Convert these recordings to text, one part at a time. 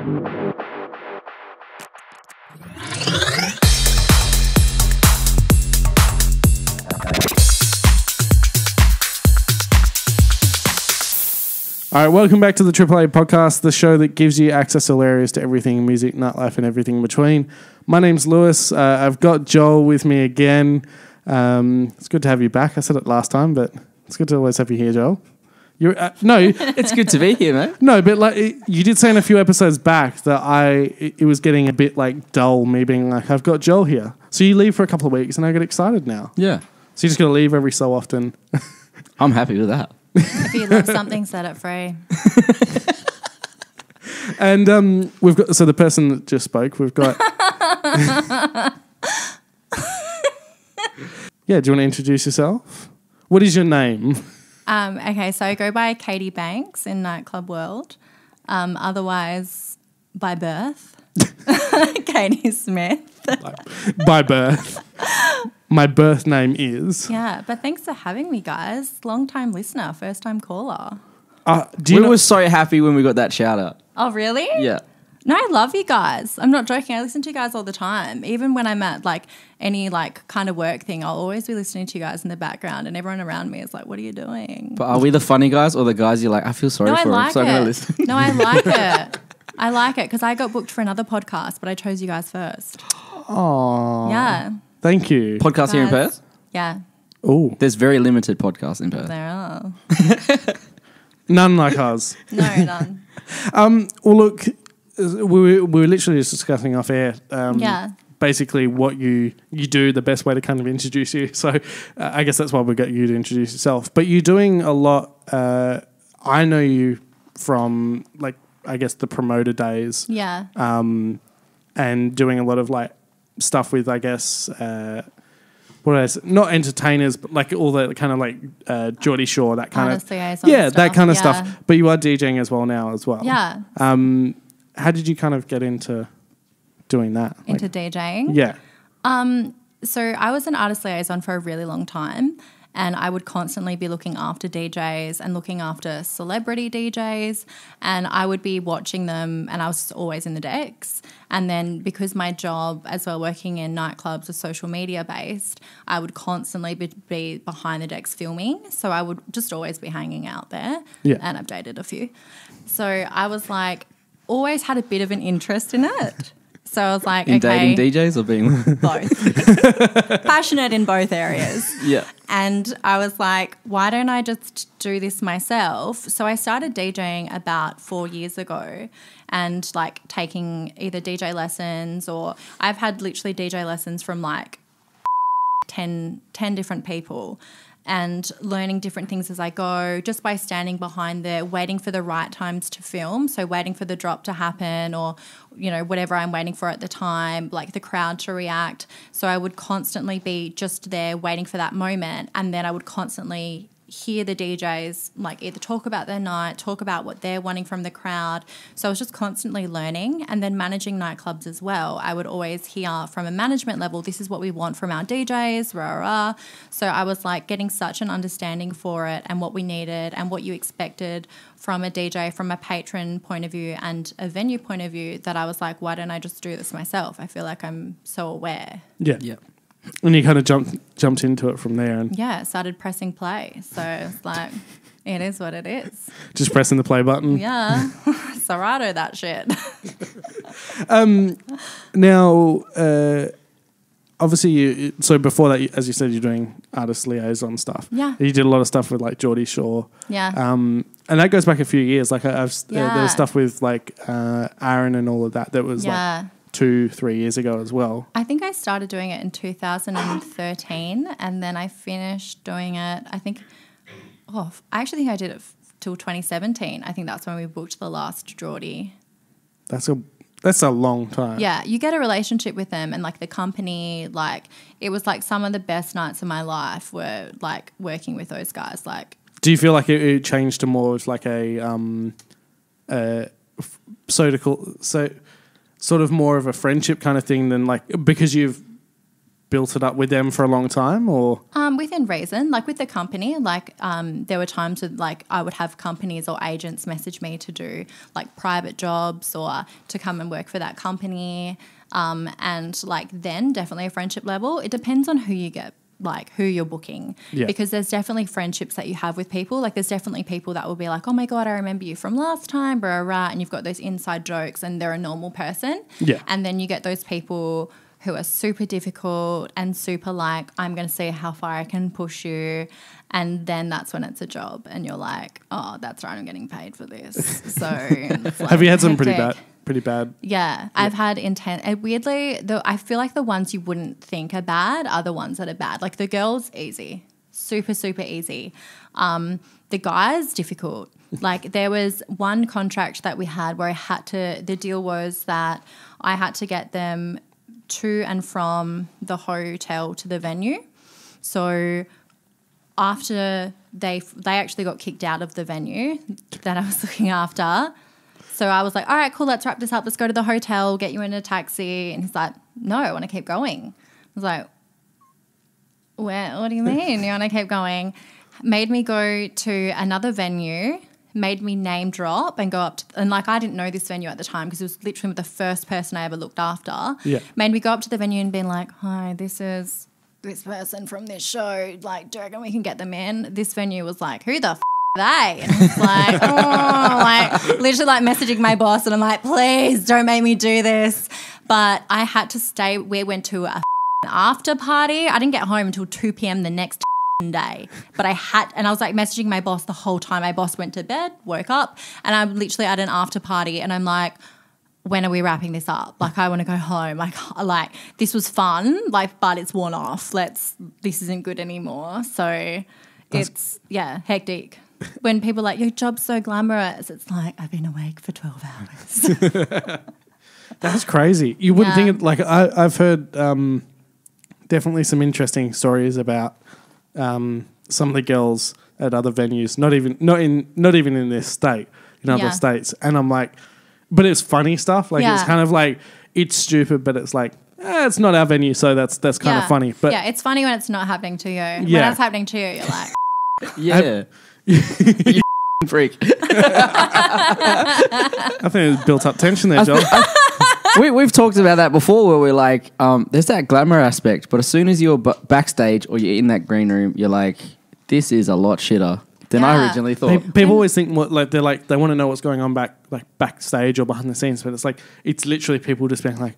All right, welcome back to the AAA podcast, the show that gives you access to areas to everything music, nightlife, and everything in between. My name's Lewis. I've got Joel with me again. It's good to have you back. I said it last time, but it's good to always have you here, Joel. You're no, it's good to be here, mate. No, but like you did say in a few episodes back that it was getting a bit like dull. Me being like, I've got Joel here, so you leave for a couple of weeks, and I get excited now. Yeah, so you're just gonna leave every so often. I'm happy with that. If you love something, set it free. And we've got the person that just spoke. We've got. Yeah, do you want to introduce yourself? What is your name? Okay, so I go by Kayty Banks in nightclub world. Otherwise, by birth, Kayty Smith. By birth. My birth name is. Yeah, but thanks for having me, guys. Long time listener, first time caller. We were so happy when we got that shout out. Oh, really? Yeah. No, I love you guys. I'm not joking. I listen to you guys all the time. Even when I'm at like any like kind of work thing, I'll always be listening to you guys in the background, and everyone around me is like, "What are you doing?" But are we the funny guys or the guys you're like, I feel sorry for him, so I'm going to listen? No, I like it. I like it because I got booked for another podcast, but I chose you guys first. Oh. Yeah. Thank you. Podcast here in Perth? Yeah. Oh. There's very limited podcasts in Perth. There are. None like ours. No, none. Well, look, we were literally just discussing off air. Yeah. Basically, what you do, the best way to kind of introduce you. So, I guess that's why we got you to introduce yourself. But you're doing a lot. I know you from like I guess the promoter days. Yeah. And doing a lot of like stuff with I guess what is it? Not entertainers, but like all the kind of like Geordie Shore, that kind of that kind of stuff. But you are DJing as well now as well. Yeah. How did you kind of get into doing that? Into DJing? Yeah. So I was an artist liaison for a really long time, and I would constantly be looking after DJs and looking after celebrity DJs, and I would be watching them, and I was always in the decks. And then because my job as well, working in nightclubs was social media based, I would constantly be behind the decks filming. So I would just always be hanging out there. Yeah. And I've dated a few. So I was like, always had a bit of an interest in it. So I was like, in dating DJs or being both. Passionate in both areas. Yeah. And I was like, why don't I just do this myself? So I started DJing about 4 years ago and like taking either DJ lessons, or I've had literally DJ lessons from like 10 different people, and learning different things as I go, just by standing behind there, waiting for the right times to film. So waiting for the drop to happen, or, you know, whatever I'm waiting for at the time, like the crowd to react. So I would constantly be just there waiting for that moment. And then I would constantly hear the DJs like either talk about their night, talk about what they're wanting from the crowd. So I was just constantly learning, and then managing nightclubs as well. I would always hear from a management level, this is what we want from our DJs, rah, rah, rah. So I was like getting such an understanding for it and what we needed and what you expected from a DJ, from a patron point of view and a venue point of view, that I was like, why don't I just do this myself? I feel like I'm so aware. Yeah. Yeah. And you kind of jumped into it from there. And yeah, started pressing play. So it's like, it is what it is. Just pressing the play button. Yeah. Serato that shit. Now, obviously, so before that, as you said, you're doing artist liaison stuff. Yeah. You did a lot of stuff with like Geordie Shore. Yeah. And that goes back a few years. Like there's stuff with like Aaron and all of that was like 2-3 years ago as well. I think I started doing it in 2013, and then I finished doing it, I actually think I did it till 2017. I think that's when we booked the last Geordie. That's a long time. Yeah, you get a relationship with them, and like the company, like it was like some of the best nights of my life were like working with those guys. Like, do you feel like it changed to more of like a sort of more of a friendship kind of thing than like, because you've built it up with them for a long time, or within reason, like with the company, like there were times with like I would have companies or agents message me to do like private jobs or to come and work for that company, and like then definitely a friendship level. It depends on who you get, like who you're booking, because there's definitely friendships that you have with people. Like there's definitely people that will be like, oh my God, I remember you from last time, blah, blah, blah, and you've got those inside jokes and they're a normal person. Yeah. And then you get those people who are super difficult and super like, I'm going to see how far I can push you. And then that's when it's a job and you're like, oh, that's right, I'm getting paid for this. So it's like, have you had some hectic. pretty bad? Yeah, I've had intense. Weirdly, I feel like the ones you wouldn't think are bad are the ones that are bad. Like the girls, easy, super, super easy. The guys, difficult. Like there was one contract that we had where the deal was that I had to get them to and from the hotel to the venue. So after they actually got kicked out of the venue that I was looking after. So I was like, all right, cool, let's wrap this up. Let's go to the hotel, get you in a taxi. And he's like, no, I want to keep going. I was like, what do you mean you want to keep going? Made me go to another venue, made me name drop and go up to, and like I didn't know this venue at the time because it was literally the first person I ever looked after. Yeah. Made me go up to the venue and been like, hi, this is this person from this show. Like, do you reckon we can get them in? This venue was like, who the they? And it's like, oh, like literally like messaging my boss and I'm like, please don't make me do this. But I had to stay. We went to a after party. I didn't get home until 2 p.m. the next day. But and I was like messaging my boss the whole time. My boss went to bed, woke up, and I'm literally at an after party and I'm like, when are we wrapping this up? Like, I want to go home. Like this was fun, like, but it's worn off. This isn't good anymore. So it's hectic. When people are like, your job's so glamorous, it's like, I've been awake for 12 hours. That's crazy. You wouldn't think it, like I've heard definitely some interesting stories about some of the girls at other venues, not even in this state, in other states. And I'm like, but it's funny stuff. Like it's kind of like, it's stupid, but it's like, it's not our venue, so that's kind of funny. But yeah, it's funny when it's not happening to you. When it's happening to you, you're like, yeah. You freak. I think it's built up tension there, Joel. We've talked about that before where we're like, there's that glamour aspect, but as soon as you're backstage or you're in that green room, you're like, this is a lot shitter than I originally thought. People always think they want to know what's going on backstage or behind the scenes, but it's literally people just being like,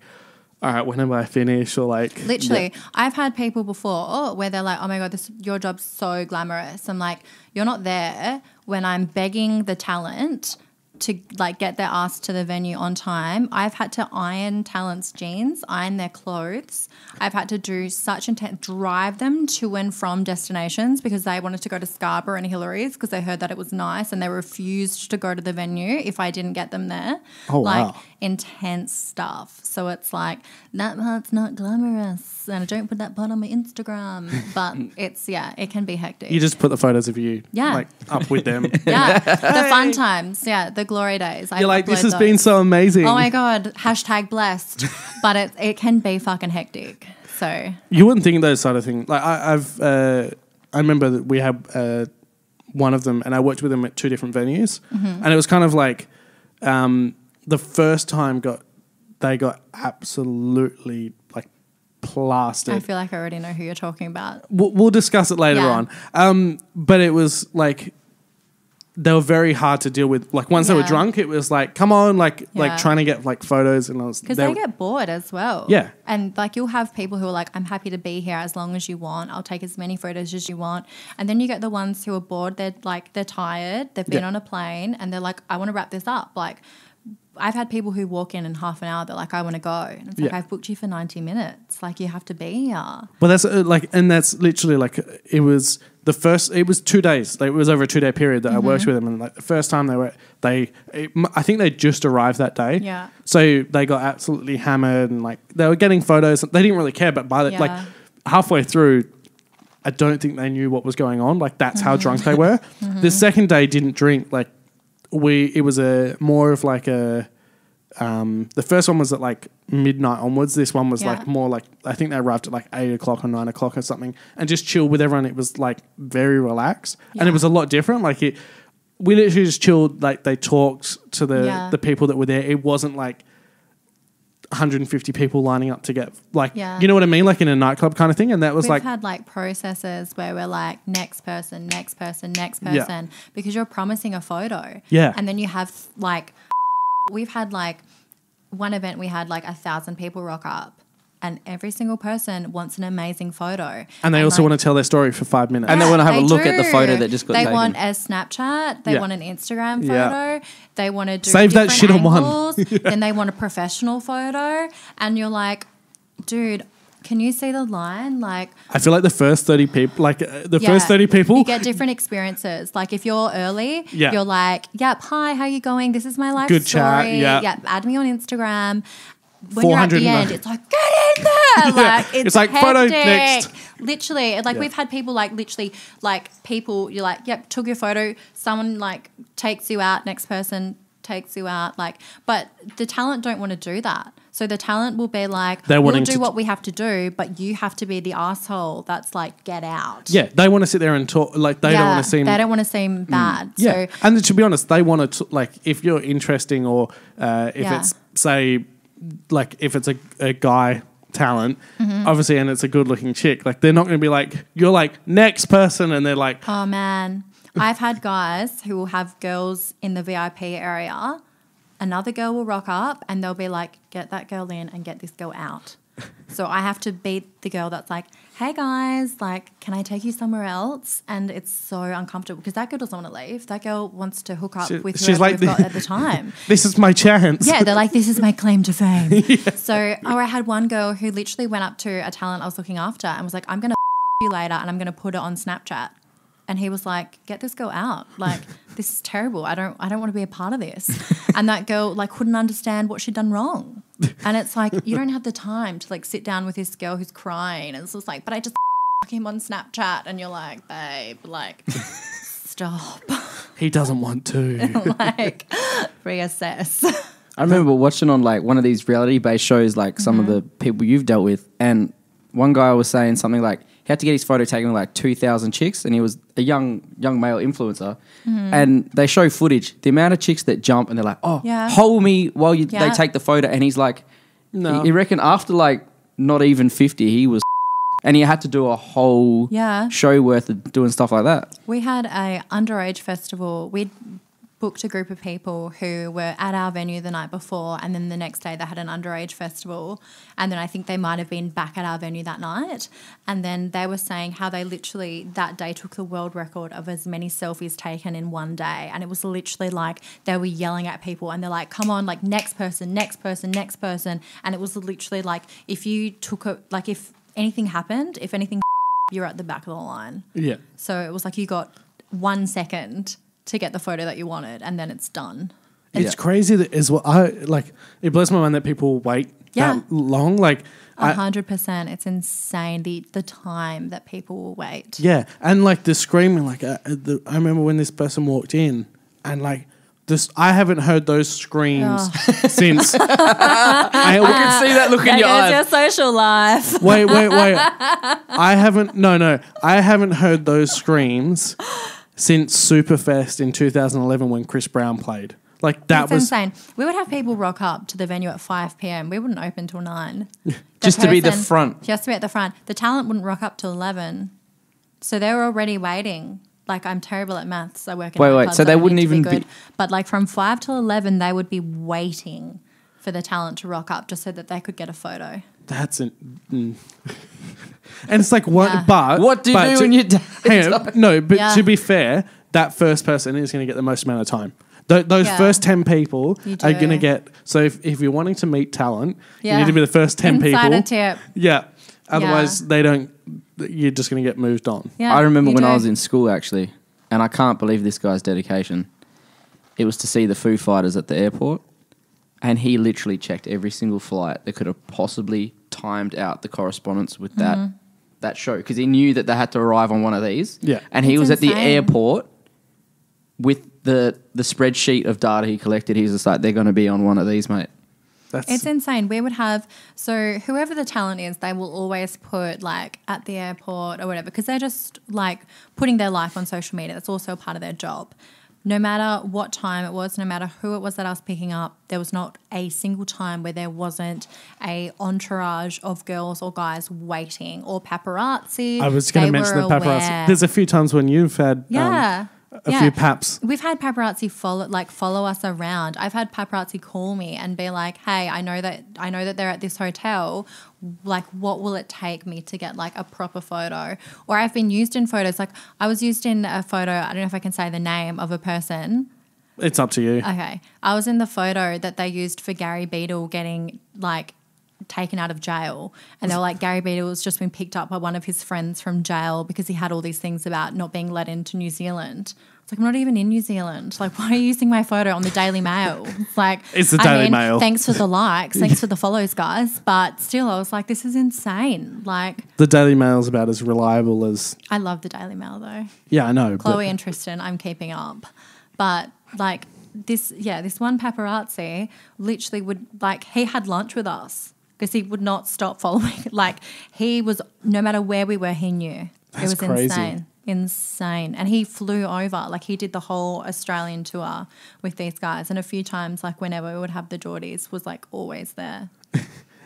all right, when am I finished? Or like, literally, I've had people before where they're like, oh my God, your job's so glamorous. I'm like, you're not there when I'm begging the talent to like get their ass to the venue on time. I've had to iron talent's jeans, iron their clothes. I've had to do such drive them to and from destinations because they wanted to go to Scarborough and Hillary's because they heard that it was nice and they refused to go to the venue if I didn't get them there. Oh, wow. Like intense stuff. So it's like, that part's not glamorous and I don't put that part on my Instagram. But it's, it can be hectic. You just put the photos of you like up with them. Yeah, the fun times. Yeah, the glory days. You're like, this has been so amazing. Oh my God, #blessed. But it can be fucking hectic. So you wouldn't think those sort of things. Like I remember that we had one of them, and I worked with them at 2 different venues, and it was kind of like the first time they got absolutely like plastered. I feel like I already know who you're talking about. We'll discuss it later on. But it was like, they were very hard to deal with. Like once they were drunk, it was like, come on, like trying to get like photos, and I was because they get bored as well. Yeah, and like you'll have people who are like, I'm happy to be here as long as you want. I'll take as many photos as you want. And then you get the ones who are bored. They're tired. They've been on a plane, and they're like, I want to wrap this up. Like I've had people who walk in half an hour. They're like, I want to go. And it's like, I've booked you for 90 minutes. Like you have to be here. Well, that's and that's literally like it was 2 days. Like, it was over a 2-day period that I worked with them, and like the first time I think they just arrived that day. Yeah. So they got absolutely hammered, and like they were getting photos. They didn't really care, but by like halfway through, I don't think they knew what was going on. Like that's how drunk they were. The second day didn't drink. Like it was more of like a the first one was at like midnight onwards. This one was Yeah. like more like, I think they arrived at like 8 o'clock or 9 o'clock or something, and just chilled with everyone. It was like very relaxed, and it was a lot different. Like we literally just chilled. Like they talked to the people that were there. It wasn't like 150 people lining up to get like, you know what I mean? Like in a nightclub kind of thing. And that was We've had like processes where we're like next person, because you're promising a photo. Yeah. And then you have like, we've had like one event, we had like 1,000 people rock up. And every single person wants an amazing photo. And they also want to tell their story for 5 minutes. And they want to have a look at the photo that just got taken. They want a Snapchat. They want an Instagram photo. They want to do save that shit on one. Then they want a professional photo. And you're like, dude, can you see the line? Like, I feel like the first 30 people, first 30 people. You get different experiences. Like if you're early, you're like, yep, hi, how you going? This is my life Good story. chat, Yep, add me on Instagram. When you're at the end, it's like, get in there. Like, it's like, hectic. photo next. Literally, like we've had people like literally like people, you're like, yep, took your photo. Someone like takes you out, next person takes you out. Like, but the talent don't want to do that. So the talent will be like, we'll do what we have to do, but you have to be the asshole that's like, get out. Yeah, they want to sit there and talk. Like they don't want to seem. They don't want to seem bad. Yeah, So, and to be honest, they want to like if you're interesting or if it's say like if it's a guy talent, obviously, and it's a good looking chick, like they're not going to be like you're like next person, and they're like, oh man, I've had guys who will have girls in the VIP area. Another girl will rock up and they'll be like, get that girl in and get this girl out. So I have to beat the girl that's like, hey guys, like, can I take you somewhere else? And it's so uncomfortable because that girl doesn't want to leave. That girl wants to hook up with whoever like we've got at the time. This is my chance. Yeah, they're like, this is my claim to fame. So I had one girl who literally went up to a talent I was looking after and was like, I'm going to you later and I'm going to put it on Snapchat. And he was like, get this girl out. Like, this is terrible. I don't want to be a part of this. And that girl like couldn't understand what she'd done wrong. And it's like, you don't have the time to like sit down with this girl who's crying. And it's just like, but I just him on Snapchat. And you're like, babe, like, stop. He doesn't want to. Like, reassess. I remember watching on like one of these reality-based shows, like some of the people you've dealt with, and one guy was saying something like he had to get his photo taken with like 2,000 chicks, and he was a young male influencer, and they show footage, the amount of chicks that jump and they're like, oh, hold me while they take the photo, and he's like, no. He reckon after like not even 50, he was and he had to do a whole show worth of doing stuff like that. We had a underage festival. We'd booked a group of people who were at our venue the night before, and then the next day they had an underage festival, and then I think they might have been back at our venue that night, and then they were saying how they literally that day took the world record of as many selfies taken in one day, and it was literally like they were yelling at people and they're like, come on, like next person, and it was literally like if you took a, like if anything happened, if anything you're at the back of the line. Yeah. So it was like you got 1 second to get the photo that you wanted, and then it's done. It's crazy that as well. It blows my mind that people wait that long. Like 100%, it's insane the time that people will wait. Yeah, and like the screaming. Like I remember when this person walked in, and like this, I haven't heard those screams since. I can see that look in your eyes. Your social life. Wait. I haven't heard those screams since Superfest in 2011 when Chris Brown played. Like that was insane. We would have people rock up to the venue at 5 p.m. We wouldn't open till 9. Just to be the front. Just to be at the front. The talent wouldn't rock up till 11. So they were already waiting. Like, I'm terrible at maths. I work in nightclubs, so they wouldn't even be But like from 5 till 11, they would be waiting for the talent to rock up just so that they could get a photo. That's and it's like what? Yeah. But what do you do when you're to be fair, that first person is going to get the most amount of time. Those first 10 people are going to get. So if you're wanting to meet talent, you need to be the first 10 people. Insider tip. Yeah. Otherwise, they don't. You're just going to get moved on. Yeah, I remember when I was in school actually, and I can't believe this guy's dedication. It was to see the Foo Fighters at the airport. And he literally checked every single flight that could have possibly timed out the correspondence with that show because he knew that they had to arrive on one of these. Yeah. And he was insane. At the airport with the spreadsheet of data he collected. He was just like, they're going to be on one of these, mate. It's insane. We would have, so whoever the talent is, they will always put like at the airport or whatever, because they're just like putting their life on social media. That's also a part of their job. No matter what time it was, no matter who it was that I was picking up, there was not a single time where there wasn't a entourage of girls or guys waiting, or paparazzi. I was going to mention the paparazzi. There's a few times when you've had a few paps. We've had paparazzi follow us around. I've had paparazzi call me and be like, "Hey, I know that they're at this hotel. Like, what will it take me to get like a proper photo?" Or I've been used in photos. Like, I was used in a photo. I don't know if I can say the name of a person. It's up to you. Okay, I was in the photo that they used for Gary Beadle getting like taken out of jail, and they were like, Gary Beadle's just been picked up by one of his friends from jail because he had all these things about not being let into New Zealand. It's like, I'm not even in New Zealand. Like, why are you using my photo on the Daily Mail? It's like, it's the Daily Mail. Thanks for the likes, thanks for the follows, guys. But still, I was like, this is insane. Like, the Daily Mail's about as reliable as. I love the Daily Mail though. Yeah, I know. Chloe and Tristan, I'm keeping up, but like this one paparazzi literally would like, he had lunch with us. Because he would not stop following. Like, he was, no matter where we were, he knew. That's it was crazy. Insane. And he flew over. Like, he did the whole Australian tour with these guys. And a few times, like, whenever we would have the Geordies, was, like, always there.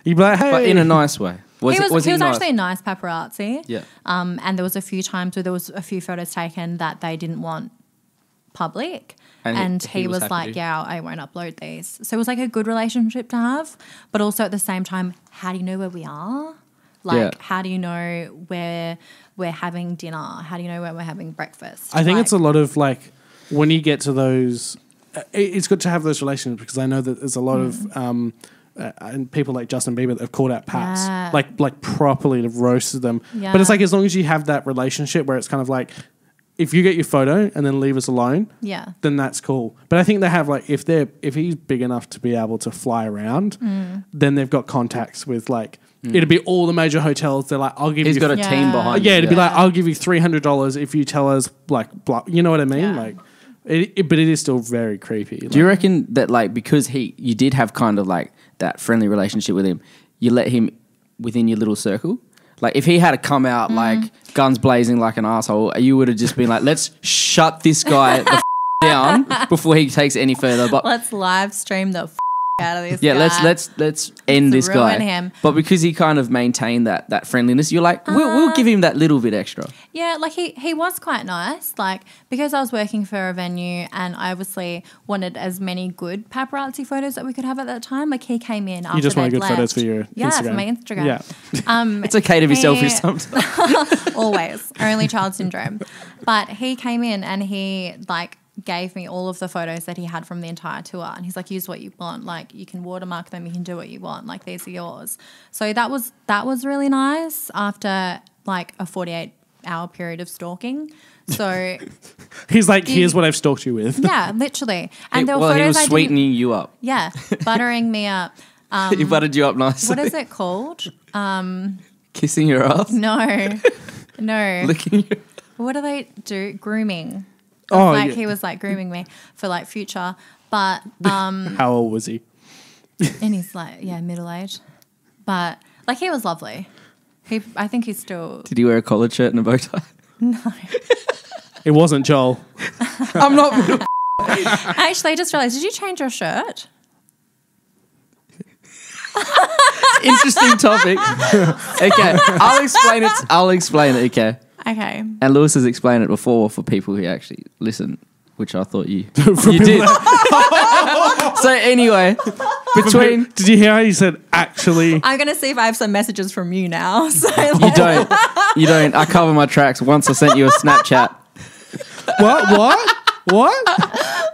You'd be like, hey. But in a nice way. He was nice? actually a nice paparazzi. Yeah. And there was a few times where there was a few photos taken that they didn't want public. And he was like, yeah, I won't upload these. So it was like a good relationship to have. But also at the same time, how do you know where we are? Like, how do you know where we're having dinner? How do you know where we're having breakfast? I think it's a lot of like, when you get to those, it's good to have those relationships, because I know that there's a lot of and people like Justin Bieber that have called out paps, like properly have roasted them. Yeah. But it's like, as long as you have that relationship where it's kind of like, if you get your photo and then leave us alone, then that's cool. But I think they have like, if he's big enough to be able to fly around, then they've got contacts with like, it'd be all the major hotels. They're like, I'll give you. He's got a team behind. Yeah, it'd be like, I'll give you $300 if you tell us like, blah, you know what I mean? Yeah. Like, but it is still very creepy. Do you reckon that like, because you did have kind of like that friendly relationship with him, you let him within your little circle? Like, if he had to come out like guns blazing like an asshole, you would have just been like, let's shut this guy the down before he takes any further. But let's live stream the out of this guy. Yeah, let's end this guy. Ruin him. But because he kind of maintained that friendliness, you're like, we'll give him that little bit extra. Yeah, like he was quite nice. Like, because I was working for a venue and I obviously wanted as many good paparazzi photos that we could have at that time. Like, he came in after you just wanted good left. photos for your Instagram. For my Instagram. Yeah. It's okay to be selfish sometimes. Always. Only child syndrome. But he came in and he like gave me all of the photos that he had from the entire tour, and he's like, use what you want, like you can watermark them, you can do what you want, like these are yours. So that was really nice after like a 48-hour period of stalking. So he's like, here's what I've stalked you with. Yeah, literally. And there were he photos was sweetening you up. Yeah, buttering me up. He buttered you up nicely. What is it called? Kissing your ass? No. Licking your... What do they do? Grooming. He was like grooming me for like future. But how old was he? And he's like, middle aged. But like, he was lovely. I think he's still. Did he wear a collared shirt and a bow tie? No. It wasn't Joel. I'm not. Actually, I just realised, did you change your shirt? Interesting topic. Okay, I'll explain it. Okay. And Lewis has explained it before for people who actually listen, which I thought you did. So anyway, did you hear how you said actually? I'm going to see if I have some messages from you now. So You don't. I cover my tracks. Once I sent you a Snapchat. What?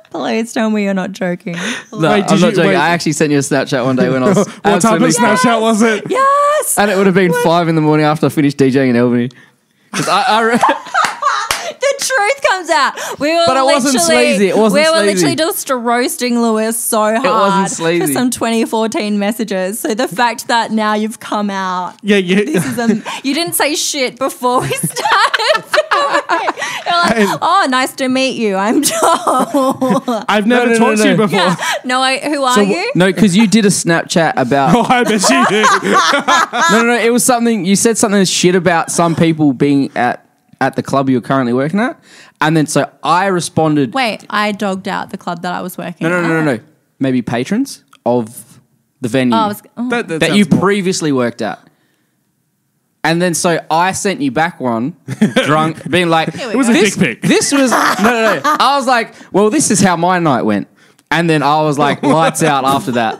Please tell me you're not joking. No, I'm not joking. I actually sent you a Snapchat one day when I was What type of Snapchat was it? Yes. And it would have been 5 a.m. after I finished DJing in Albany. Because the truth comes out. We were But it wasn't sleazy. It wasn't we were sleazy. literally just roasting Lewis so hard wasn't sleazy. for some 2014 messages. So the fact that now you've come out, Yeah, you. this is you didn't say shit before we started filming. You're like, oh, nice to meet you. I'm Joel. I've never No, talked to you before. Yeah. No, who are you? No, because you did a Snapchat about. Oh, I bet you did. No. It was something. You said something shit about some people being at the club you're currently working at, and then so I responded. Wait, I dogged out the club that I was working at. No. Maybe patrons of the venue Oh, That that you sounds more- previously worked at. And then so I sent you back one, drunk, being like, It was a dick pic. This was no. I was like, well, this is how my night went, and then I was like, lights out after that.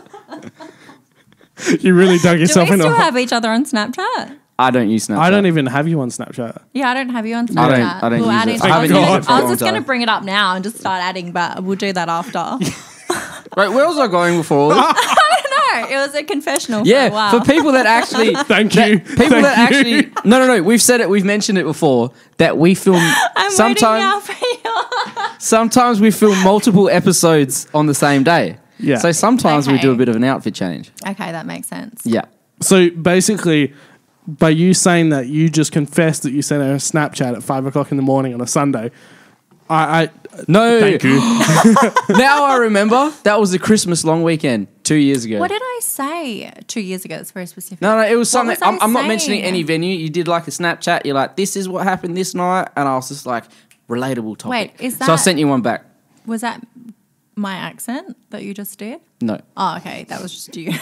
You really dug Do yourself we in a still hole. have each other on Snapchat? I don't use Snapchat. I don't even have you on Snapchat. Yeah, I don't have you on Snapchat. I don't We'll use add it. it. I haven't used it for a I was long just going to time. bring it up now and just start adding, but we'll do that after. Right, where was I going before? No, it was a confessional for a Yeah, while. for people that actually, Thank you. people Thank that you. actually, no, we've said it, we've mentioned it before that we film I'm waiting now for you. sometimes we film multiple episodes on the same day. Yeah. So sometimes we Okay. do a bit of an outfit change. Okay, that makes sense. Yeah. So basically, by you saying that, you just confessed that you sent her a Snapchat at 5 o'clock in the morning on a Sunday. I No. thank you. Now I remember that was the Christmas long weekend 2 years ago. What did I say 2 years ago? It's very specific. No, it was something. was I I'm not mentioning saying? any venue. You did like a Snapchat. You're like, this is what happened this night. And I was just like, relatable topic. Wait, is So I that- sent you one back. Was that my accent that you just did? No. Oh, okay. That was just you.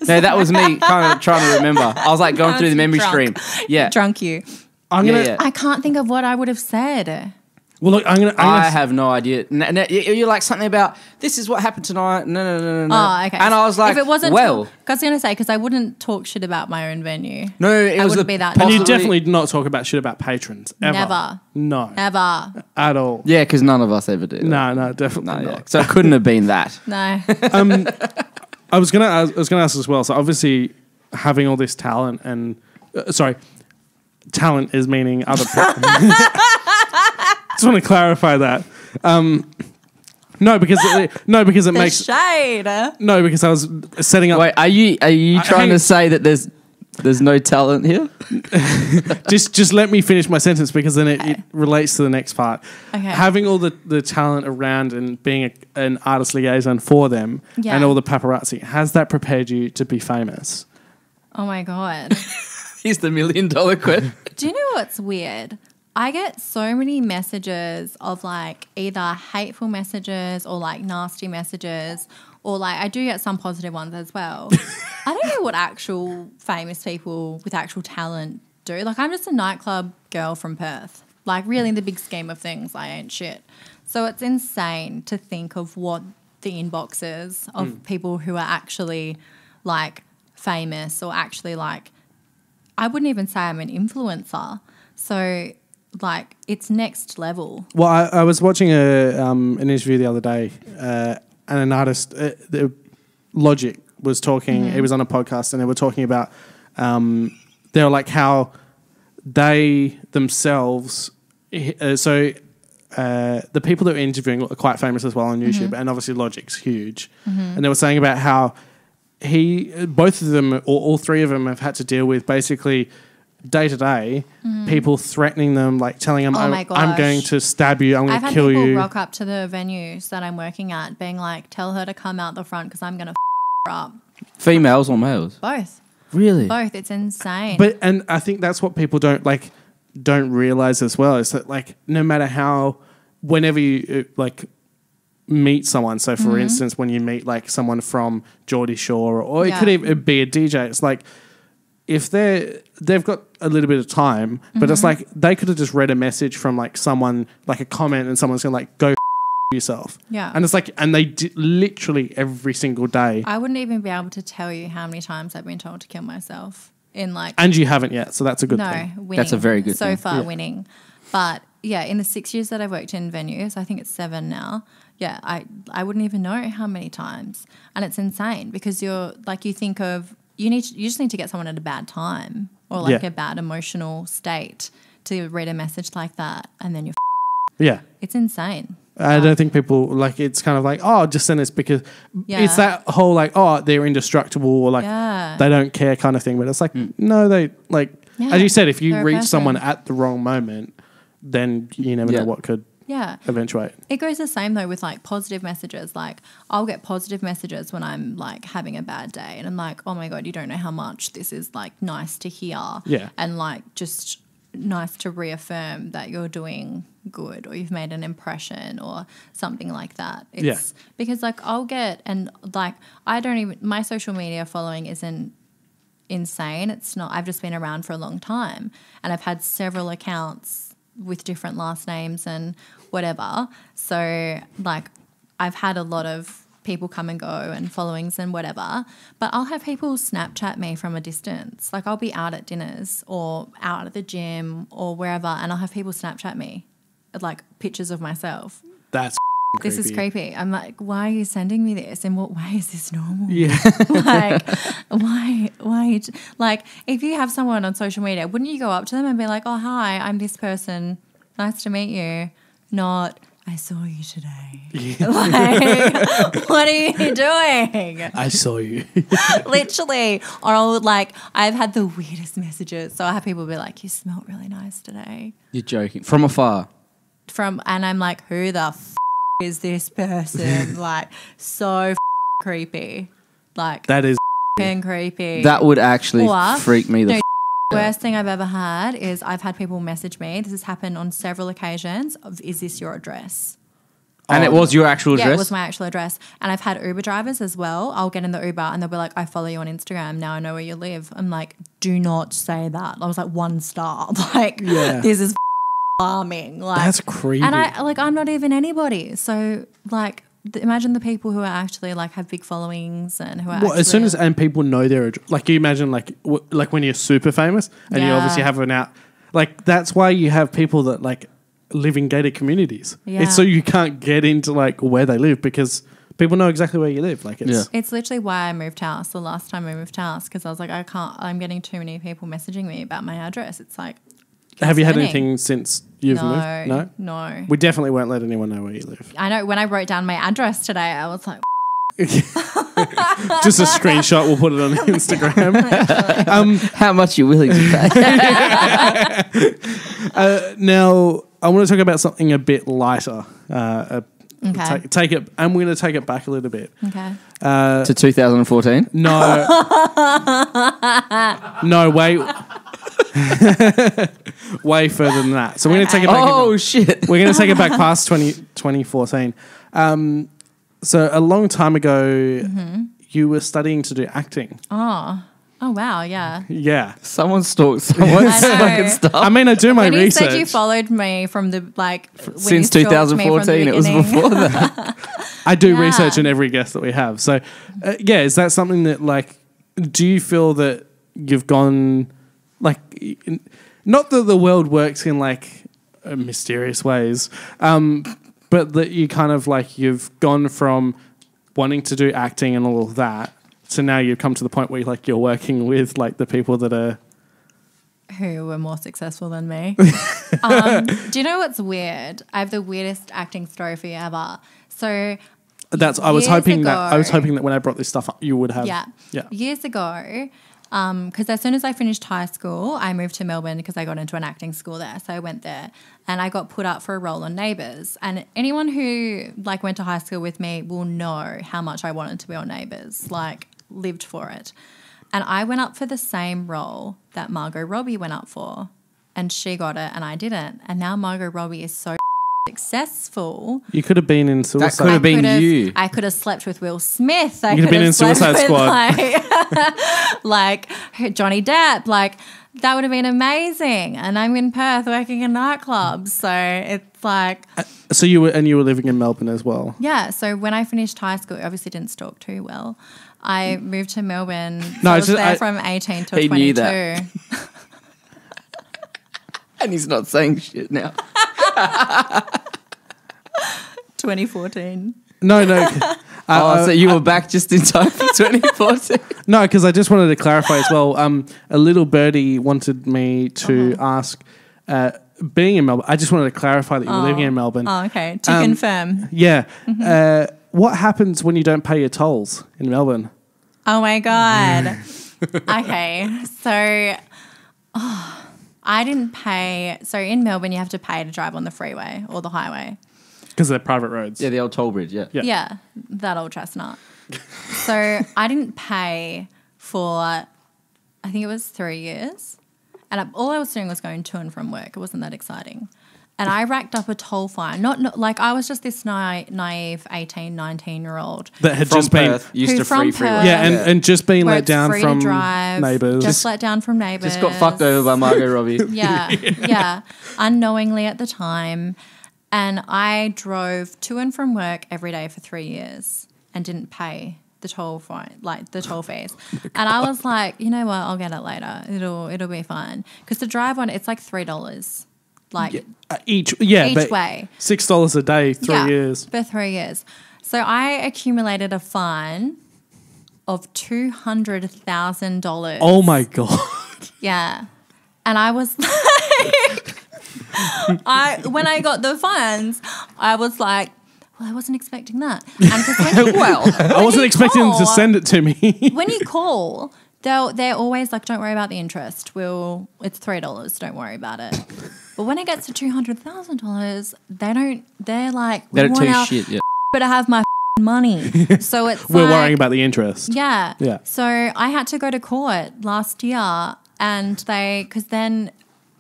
No, that was me kind of trying to remember. I was like going through the memory Drunk. stream. Yeah. Drunk you. I'm gonna. Yeah. I can't think of what I would have said. Well, look, I'm gonna. I have no idea. You're like something about this is what happened tonight. No. Oh, okay. And I was like, if it wasn't, well, I was going to say, because I wouldn't talk shit about my own venue. no, it I was wouldn't the be that And you possibly- definitely do not talk about shit about patrons ever. Never. No. Ever. At all. Yeah, because none of us ever do. that. No, definitely No, not. yeah. So it couldn't have been that. No. I was gonna ask as well. So obviously, having all this talent and talent is meaning other people. Just want to clarify that. No, because it makes Shade. no, because I was setting up. Wait, are you trying hang- to say that there's no talent here? Just let me finish my sentence because then it relates to the next part. Okay. Having all the talent around and being an artist liaison for them Yeah. and all the paparazzi, has that prepared you to be famous? Oh my God. Here's the $1 million question. Do you know what's weird? I get so many messages of like either hateful messages or like nasty messages, or like I do get some positive ones as well. I don't know what actual famous people with actual talent do. Like I'm just a nightclub girl from Perth. Like really in the big scheme of things, I ain't shit. So it's insane to think of what the inbox is of people who are actually like famous or actually like, I wouldn't even say I'm an influencer. So like it's next level. Well, I was watching an interview the other day, and an artist, Logic, was talking. It was on a podcast, and they were talking about they were like how they themselves. The people that were interviewing are quite famous as well on YouTube, and obviously Logic's huge. And they were saying about how both of them, or all three of them, have had to deal with basically day to day people threatening them, like telling them, Oh my I'm gosh. going to stab you, I'm going I've to had kill people you. rock up to the venues that I'm working at being like, tell her to come out the front because I'm going to her up. Females or males? Both. Really? Both. It's insane. And I think that's what people don't realize as well, is that like no matter how, whenever you meet someone, so for instance when you meet like someone from Geordie Shore, or it could even be a DJ, it's like if they've got a little bit of time, but it's like they could have just read a message from like someone, like a comment, and someone's gonna like go yourself. Yeah. And it's like, and they literally every single day. I wouldn't even be able to tell you how many times I've been told to kill myself in like And you haven't yet, so that's a good thing. winning. That's a very good so thing. far winning. But yeah, in the 6 years that I've worked in venues, I think it's 7 now. Yeah, I wouldn't even know how many times, and it's insane because you're like you think of you just need to get someone at a bad time or like Yeah. a bad emotional state to read a message like that, and then you're Yeah. It's insane. I don't think people like it's kind of like, oh, just send this because it's that whole like, oh, they're indestructible or like they don't care kind of thing. But it's like, no, they like, as you said, if you reach someone at the wrong moment, then you never know what could eventuate. It goes the same though with like positive messages. Like I'll get positive messages when I'm like having a bad day and I'm like, oh my God, you don't know how much this is like nice to hear. Yeah. And like just nice to reaffirm that you're doing good or you've made an impression or something like that. It's because like I'll get and like my social media following isn't insane. It's not. I've just been around for a long time and I've had several accounts with different last names and whatever. So like I've had a lot of people come and go and followings and whatever, but I'll have people Snapchat me from a distance. Like I'll be out at dinners or out at the gym or wherever and I'll have people Snapchat me like pictures of myself. That's this creepy. is creepy. I'm like, why are you sending me this? In what way is this normal? Yeah. Like, why? Like, if you have someone on social media, wouldn't you go up to them and be like, oh, hi, I'm this person. Nice to meet you. Not, I saw you today. Yeah. Like, what are you doing? I saw you. Literally. Or I'll like, I've had the weirdest messages. So I have people be like, you smelled really nice today. You're joking. From afar. And I'm like, who the is this person? Like, so creepy. Like, that is creepy. That would actually freak me the worst thing I've ever had is I've had people message me. This has happened on several occasions. Is this your address? And it was your actual address? Yeah, it was my actual address. And I've had Uber drivers as well. I'll get in the Uber and they'll be like, I follow you on Instagram. Now I know where you live. I'm like, do not say that. I was like, 1 star. Like, this is alarming. Like, that's creepy. And I'm not even anybody. So like, imagine the people who are actually like have big followings and who are actually, as soon as and people know their like you imagine like when you're super famous and you obviously have an out like that's why you have people that like live in gated communities. It's so you can't get into like where they live because people know exactly where you live. Like it's literally why I moved house the last time I moved house because I was like I'm getting too many people messaging me about my address. It's like have you had anything since you've moved? No. We definitely won't let anyone know where you live. I know. When I wrote down my address today, I was like... Just a screenshot. We'll put it on Instagram. How much are you willing to pay? Now, I want to talk about something a bit lighter. Take it. I'm going to take it back a little bit. Okay. To 2014? No. No, wait. Way further than that. So we're going to take it back. Oh, shit. We're going to take it back past 2014. So a long time ago, you were studying to do acting. Oh, wow, yeah. Yeah. Someone stalked someone's fucking stuff. I mean, I do my research. You said you followed me from the, like... Since 2014, it was before that. I do research in every guest that we have. So, is that something that, like, do you feel that you've gone... Like, not that the world works in like mysterious ways, but that you kind of like you've gone from wanting to do acting and all of that to now you've come to the point where like you're working with like the people that are who were more successful than me. Do you know what's weird? I have the weirdest acting story for you ever. So I was hoping that when I brought this stuff up, you would have. Yeah. Years ago. Because as soon as I finished high school, I moved to Melbourne because I got into an acting school there. So I went there and I got put up for a role on Neighbours. And anyone who like went to high school with me will know how much I wanted to be on Neighbours, like lived for it. And I went up for the same role that Margot Robbie went up for and she got it and I didn't. And now Margot Robbie is so successful. You could have been in Suicide. That could have been you. I could have slept with Will Smith. I could have been in Suicide Squad. Like Johnny Depp. Like that would have been amazing. And I'm in Perth working in nightclubs. So it's like... So you were living in Melbourne as well? Yeah. So when I finished high school, I obviously didn't stalk too well. I moved to Melbourne. No, I was there from 18 to 22. Knew that. And he's not saying shit now. 2014. No. So you were back just in time for 2014? No, because I just wanted to clarify as well. A little birdie wanted me to ask, being in Melbourne, I just wanted to clarify that you're living in Melbourne. Oh, okay. To confirm. Yeah. What happens when you don't pay your tolls in Melbourne? Oh my God. Okay. So I didn't pay. So in Melbourne, you have to pay to drive on the freeway or the highway. Because they're private roads. Yeah, the old toll bridge, Yeah, that old chestnut. So I didn't pay for, I think it was 3 years. And all I was doing was going to and from work. It wasn't that exciting. And I racked up a toll fine. Not like I was just this naive 18, 19-year-old. That had From just been... Perth, used to Who from free freeway. Perth. Yeah, and just been where let it's down free to from drive, neighbours. Just let down from neighbours. Just got fucked over by Margot Robbie. Yeah, unknowingly at the time. And I drove to and from work every day for 3 years and didn't pay the toll fine, like the toll fees. And I was like, you know what, I'll get it later. It'll be fine. Because the drive on, it's like $3. Like each way. $6 a day, 3 years. For 3 years. So I accumulated a fine of $200,000. Oh my God. Yeah. And I was like, when I got the fines, I was like, well, I wasn't expecting that. And I wasn't expecting them to send it to me. When you call, they're always like, don't worry about the interest. It's $3. Don't worry about it. But when it gets to $200,000, they're like, They don't tell you our shit, yeah. better have my money. So it's We're like, worrying about the interest. Yeah. Yeah. So I had to go to court last year and because then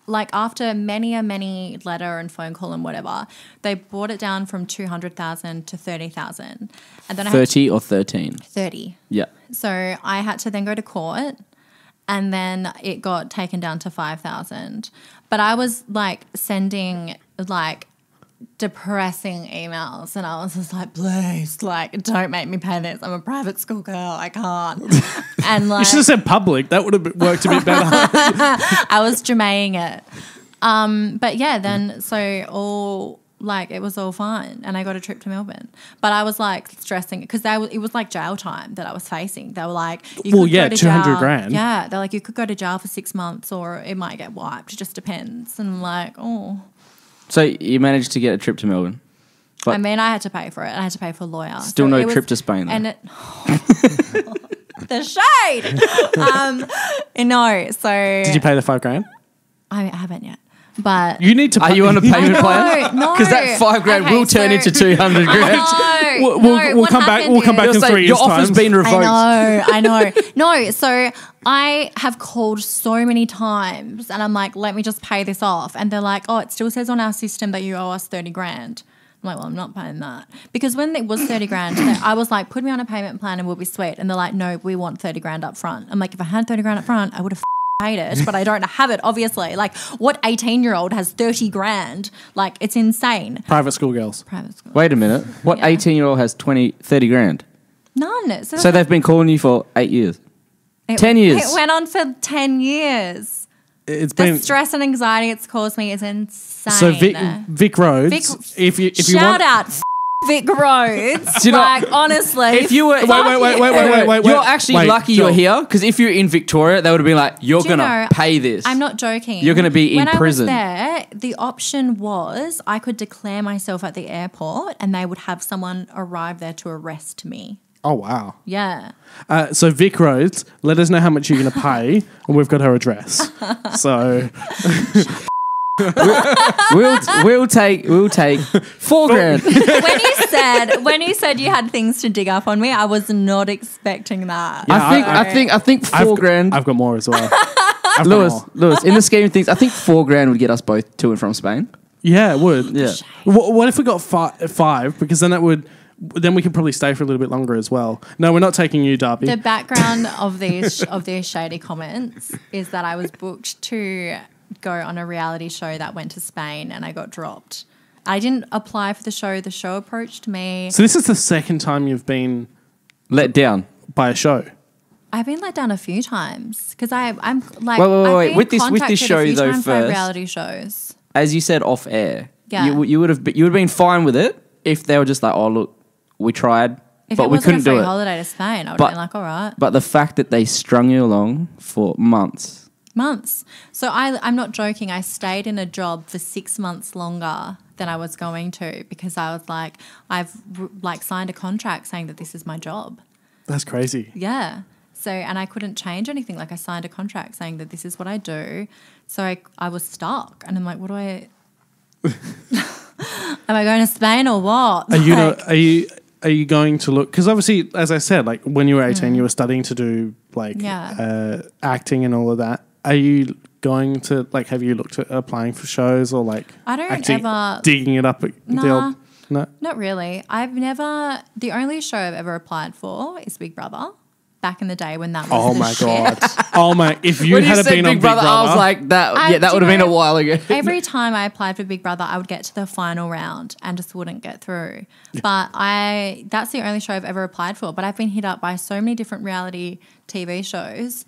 like after many letter and phone call and whatever, they brought it down from 200,000 to 30,000. And then 30 or 13? 30. Yeah. So I had to then go to court and then it got taken down to 5,000. But I was like sending like depressing emails and I was just like, please, like, don't make me pay this. I'm a private school girl. I can't. And like, You should have said public. That would have worked a bit better. I was Jamaying it. But yeah, then so it was all fine and I got a trip to Melbourne. But I was like stressing because it was like jail time that I was facing. They were like, you could go to 200 jail. grand. Yeah, they're like, you could go to jail for 6 months or it might get wiped. It just depends. And I'm like, oh. So you managed to get a trip to Melbourne? But I mean, I had to pay for it. I had to pay for a lawyer. Still So no it was- trip to Spain though? And the shade. No, so Did you pay the $5,000? I haven't yet. But You need to. Are you on a payment plan? No. Because that $5,000 Okay, will turn so- into 200 grand. We'll come back. We'll come back in 3 years' Your offer's time. been revoked. I know. No, so I have called so many times and I'm like, let me just pay this off. And they're like, oh, it still says on our system that you owe us 30 grand. I'm like, well, I'm not paying that. Because when it was 30 grand, I was like, put me on a payment plan and we'll be sweet. And they're like, no, we want 30 grand up front. I'm like, if I had 30 grand up front, I would have paid it, but I don't have it, obviously. Like, what 18-year-old has 30 grand? Like, it's insane. Private school girls. Private school. Wait a minute. What Yeah. 18-year-old has 30 grand? None. So they've been calling you for 8 years. 10 years. It went on for 10 years. It's The been stress and anxiety it's caused me is insane. so Vic Roads. If you Shout want, out Vic Roads. Do you know- Like, honestly. If you were wait. You're actually Wait, lucky Joel. you're here because if you're in Victoria, they would have been like, you're Do you gonna know, pay this. I'm not joking. You're gonna be in prison. When I was there, the option was I could declare myself at the airport and they would have someone arrive there to arrest me. oh wow. Yeah. So Vic Roads, let us know how much you're going to pay, and we've got her address. So we'll take $4,000. When you said you had things to dig up on me, I was not expecting that. Yeah, I think $4,000. I've got more as well. I've got more. Lewis, in the scheme of things, I think $4,000 would get us both to and from Spain. Yeah, it would. Yeah. What if we got five? Because then we could probably stay for a little bit longer as well. No, we're not taking you, Darby. The background of these shady comments is that I was booked to go on a reality show that went to Spain and I got dropped. I didn't apply for the show. The show approached me. So this is the second time you've been Let down. by a show. I've been let down a few times because I'm like Wait. I've been With this contacted show a few though times by first- reality shows. As you said off air, Yeah. you would have been fine with it if they were just like, oh look, we tried, If but it we wasn't couldn't a free do it. holiday to Spain, I would But- have been like, all right. But the fact that they strung you along for months months. So I'm not joking. I stayed in a job for 6 months longer than I was going to because I was like, I've like signed a contract saying that this is my job. That's crazy. Yeah. So, and I couldn't change anything. Like I signed a contract saying that this is what I do. So I was stuck and I'm like, what do I, am I going to Spain or what? Are you going to look, because obviously, as I said, like when you were 18, you were studying to do like acting and all of that. Are you going to, like, have you looked at applying for shows or like I don't ever digging it up? No, not really. The only show I've ever applied for is Big Brother. Back in the day when that was oh the my shit. God. Oh my, if you When had said been on Big Brother, I was like, that would have been a while ago. Every time I applied for Big Brother, I would get to the final round and just wouldn't get through. But that's the only show I've ever applied for. But I've been hit up by so many different reality TV shows.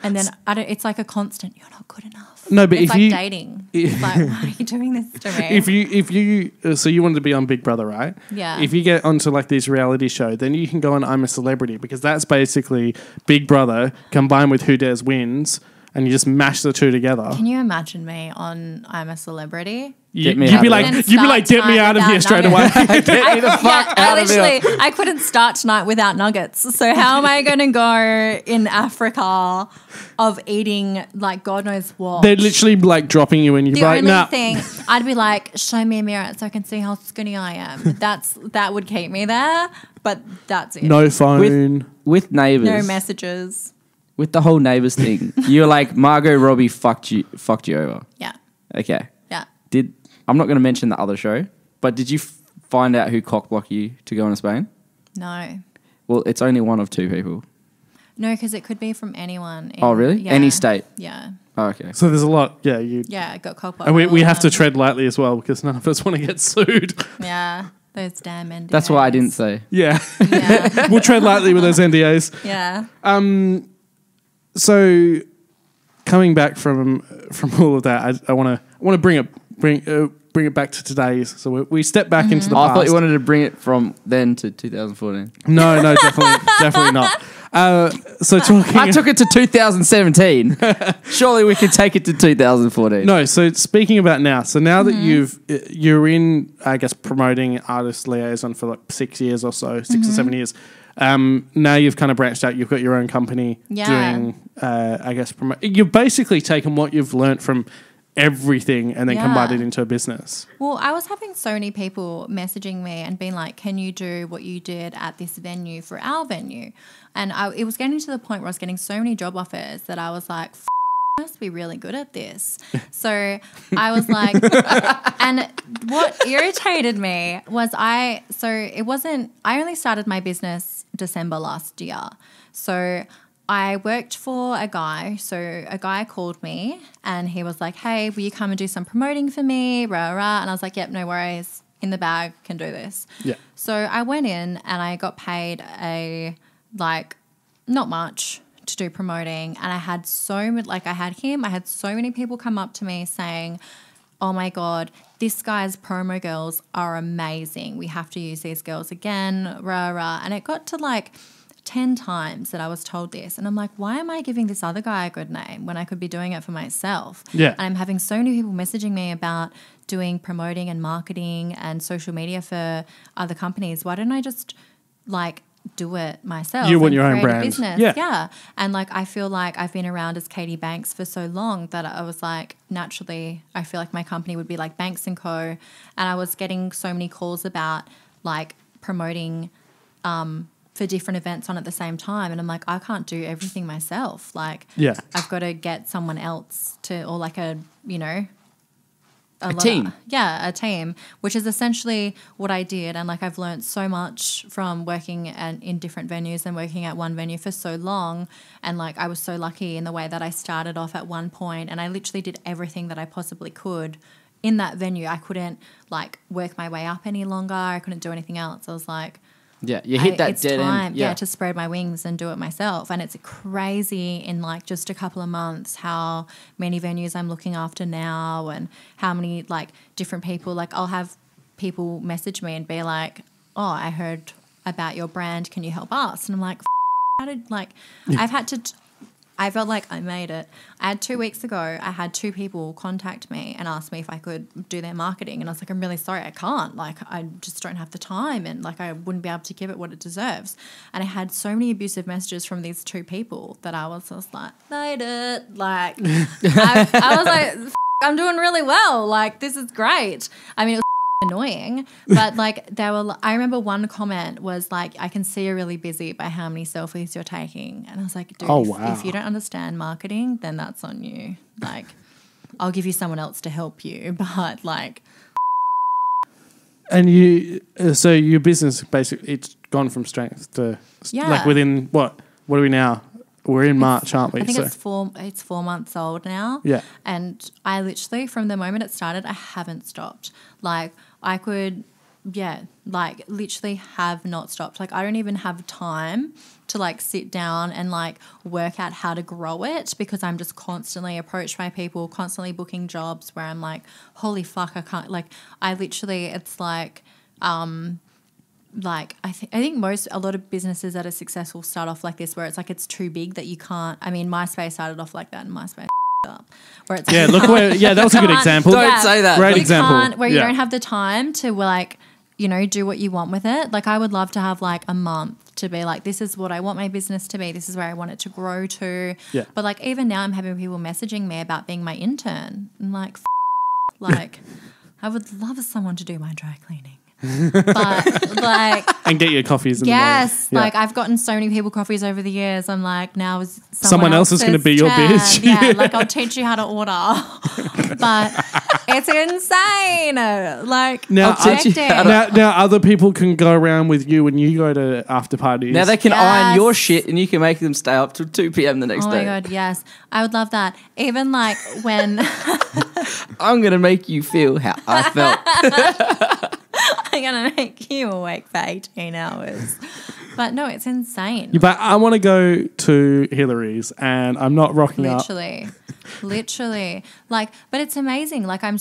And then it's like a constant, you're not good enough. No, but it's if like you dating. It's like, why are you doing this to me? if you so you wanted to be on Big Brother, right? Yeah. If you get onto like this reality show, then you can go on I'm a Celebrity, because that's basically Big Brother combined with Who Dares Wins, and you just mash the two together. Can you imagine me on I'm a Celebrity? You'd be like, get me out of here straight away. Get me the fuck out of here. I couldn't start tonight without nuggets. So how am I going to go in Africa of eating like God knows what? They're literally like dropping you and you're the like, only nah. thing, I'd be like, show me a mirror so I can see how skinny I am. That would keep me there, but that's it. No phone. With neighbours. No messages. With the whole neighbours thing, you're like, Margot Robbie fucked you over. Yeah. Okay. Yeah. I'm not going to mention the other show, but did you find out who cockblocked you to go into Spain? No. Well, it's only one of two people. No, because it could be from anyone. Oh, really? Yeah. Any state? Yeah. Oh, okay. So there's a lot. Yeah. I got cockblocked. And we have to tread lightly as well, because none of us want to get sued. Yeah. Those damn NDAs. That's why I didn't say. Yeah. Yeah. We'll tread lightly with those NDAs. Yeah. So coming back from all of that, I want to bring it back to today's. So we step back into the past. I thought you wanted to bring it from then to 2014. No, definitely not. So talking, I took it to 2017. Surely we could take it to 2014. No, so speaking about now. So now that you're in, I guess, promoting artist liaison for like 6 years or so, 6 or 7 years. Now you've kind of branched out. You've got your own company doing, I guess, you've basically taken what you've learnt from everything and then combined it into a business. Well, I was having so many people messaging me and being like, can you do what you did at this venue for our venue? And it was getting to the point where I was getting so many job offers that I was like, I must be really good at this. So I was like, and what irritated me was I only started my business December last year. So I worked for a guy. So a guy called me and he was like, hey, will you come and do some promoting for me? Rah, rah. And I was like, yep, no worries. In the bag, can do this. Yeah. So I went in and I got paid not much to do promoting, and I had so many people come up to me saying, oh my God, this guy's promo girls are amazing. We have to use these girls again, rah, rah. And it got to like 10 times that I was told this. And I'm like, why am I giving this other guy a good name when I could be doing it for myself? Yeah. And I'm having so many people messaging me about doing promoting and marketing and social media for other companies. Why don't I just do it myself? You want your own create a brand. business. Yeah. And I feel like I've been around as Kayty Banks for so long that I was like, naturally, I feel like my company would be like Banks & Co. And I was getting so many calls about promoting for different events on at the same time. And I'm like, I can't do everything myself. I've got to get someone else to, or a team. A team, which is essentially what I did. And I've learned so much from working in different venues and working at one venue for so long. And I was so lucky in the way that I started off at one point and I literally did everything that I possibly could in that venue. I couldn't work my way up any longer. I couldn't do anything else. I was like, yeah, you hit that dead end. Yeah, to spread my wings and do it myself. And it's crazy in just a couple of months how many venues I'm looking after now and how many different people. I'll have people message me and be like, oh, I heard about your brand. Can you help us? And I'm like, how did I've had to I felt like I made it. I had 2 weeks ago, I had 2 people contact me and ask me if I could do their marketing. And I was like, I'm really sorry, I can't. Like, I just don't have the time and, like, I wouldn't be able to give it what it deserves. And I had so many abusive messages from these 2 people that I was just like, made it. Like, I was like, I'm doing really well. Like, this is great. I mean, it was annoying, but like I remember one comment was like, I can see you're really busy by how many selfies you're taking. And I was like, dude, if you don't understand marketing, then that's on you. Like, I'll give you someone else to help you, but like. And so your business basically, it's gone from strength to like within what are we now? We're in March, aren't we? I think it's 4 months old now. Yeah. And I literally, from the moment it started, I haven't stopped. Like, I could, literally have not stopped. Like, I don't even have time to, like, sit down and, like, work out how to grow it because I'm just constantly approached by people, constantly booking jobs where I'm like, holy fuck, I can't. Like, I literally, it's like, like I think a lot of businesses that are successful start off like this, where it's like it's too big that you can't. I mean, MySpace started off like that, and MySpace up. Where it's like, that was a good example. Don't say that. Great example. Where you don't have the time to like, you know, do what you want with it. Like, I would love to have like a month to be like, this is what I want my business to be. This is where I want it to grow to. Yeah. But like, even now, I'm having people messaging me about being my intern. I'm like, like, I would love someone to do my dry cleaning. But like, and get your coffees in yes, the morning. like I've gotten so many people coffees over the years. I'm like, now is someone else is going to be your bitch. Yeah, like I'll teach you how to order. But it's insane. Like, now other people can go around with you when you go to after parties. Now they can iron your shit and you can make them stay up till 2 p.m. the next day. Oh my God, yes. I would love that. Even like when I'm going to make you feel how I felt. I'm going to make you awake for 18 hours. But no, it's insane. Yeah, but I want to go to Hillary's and I'm not rocking up. Literally. Like, but it's amazing. Like, I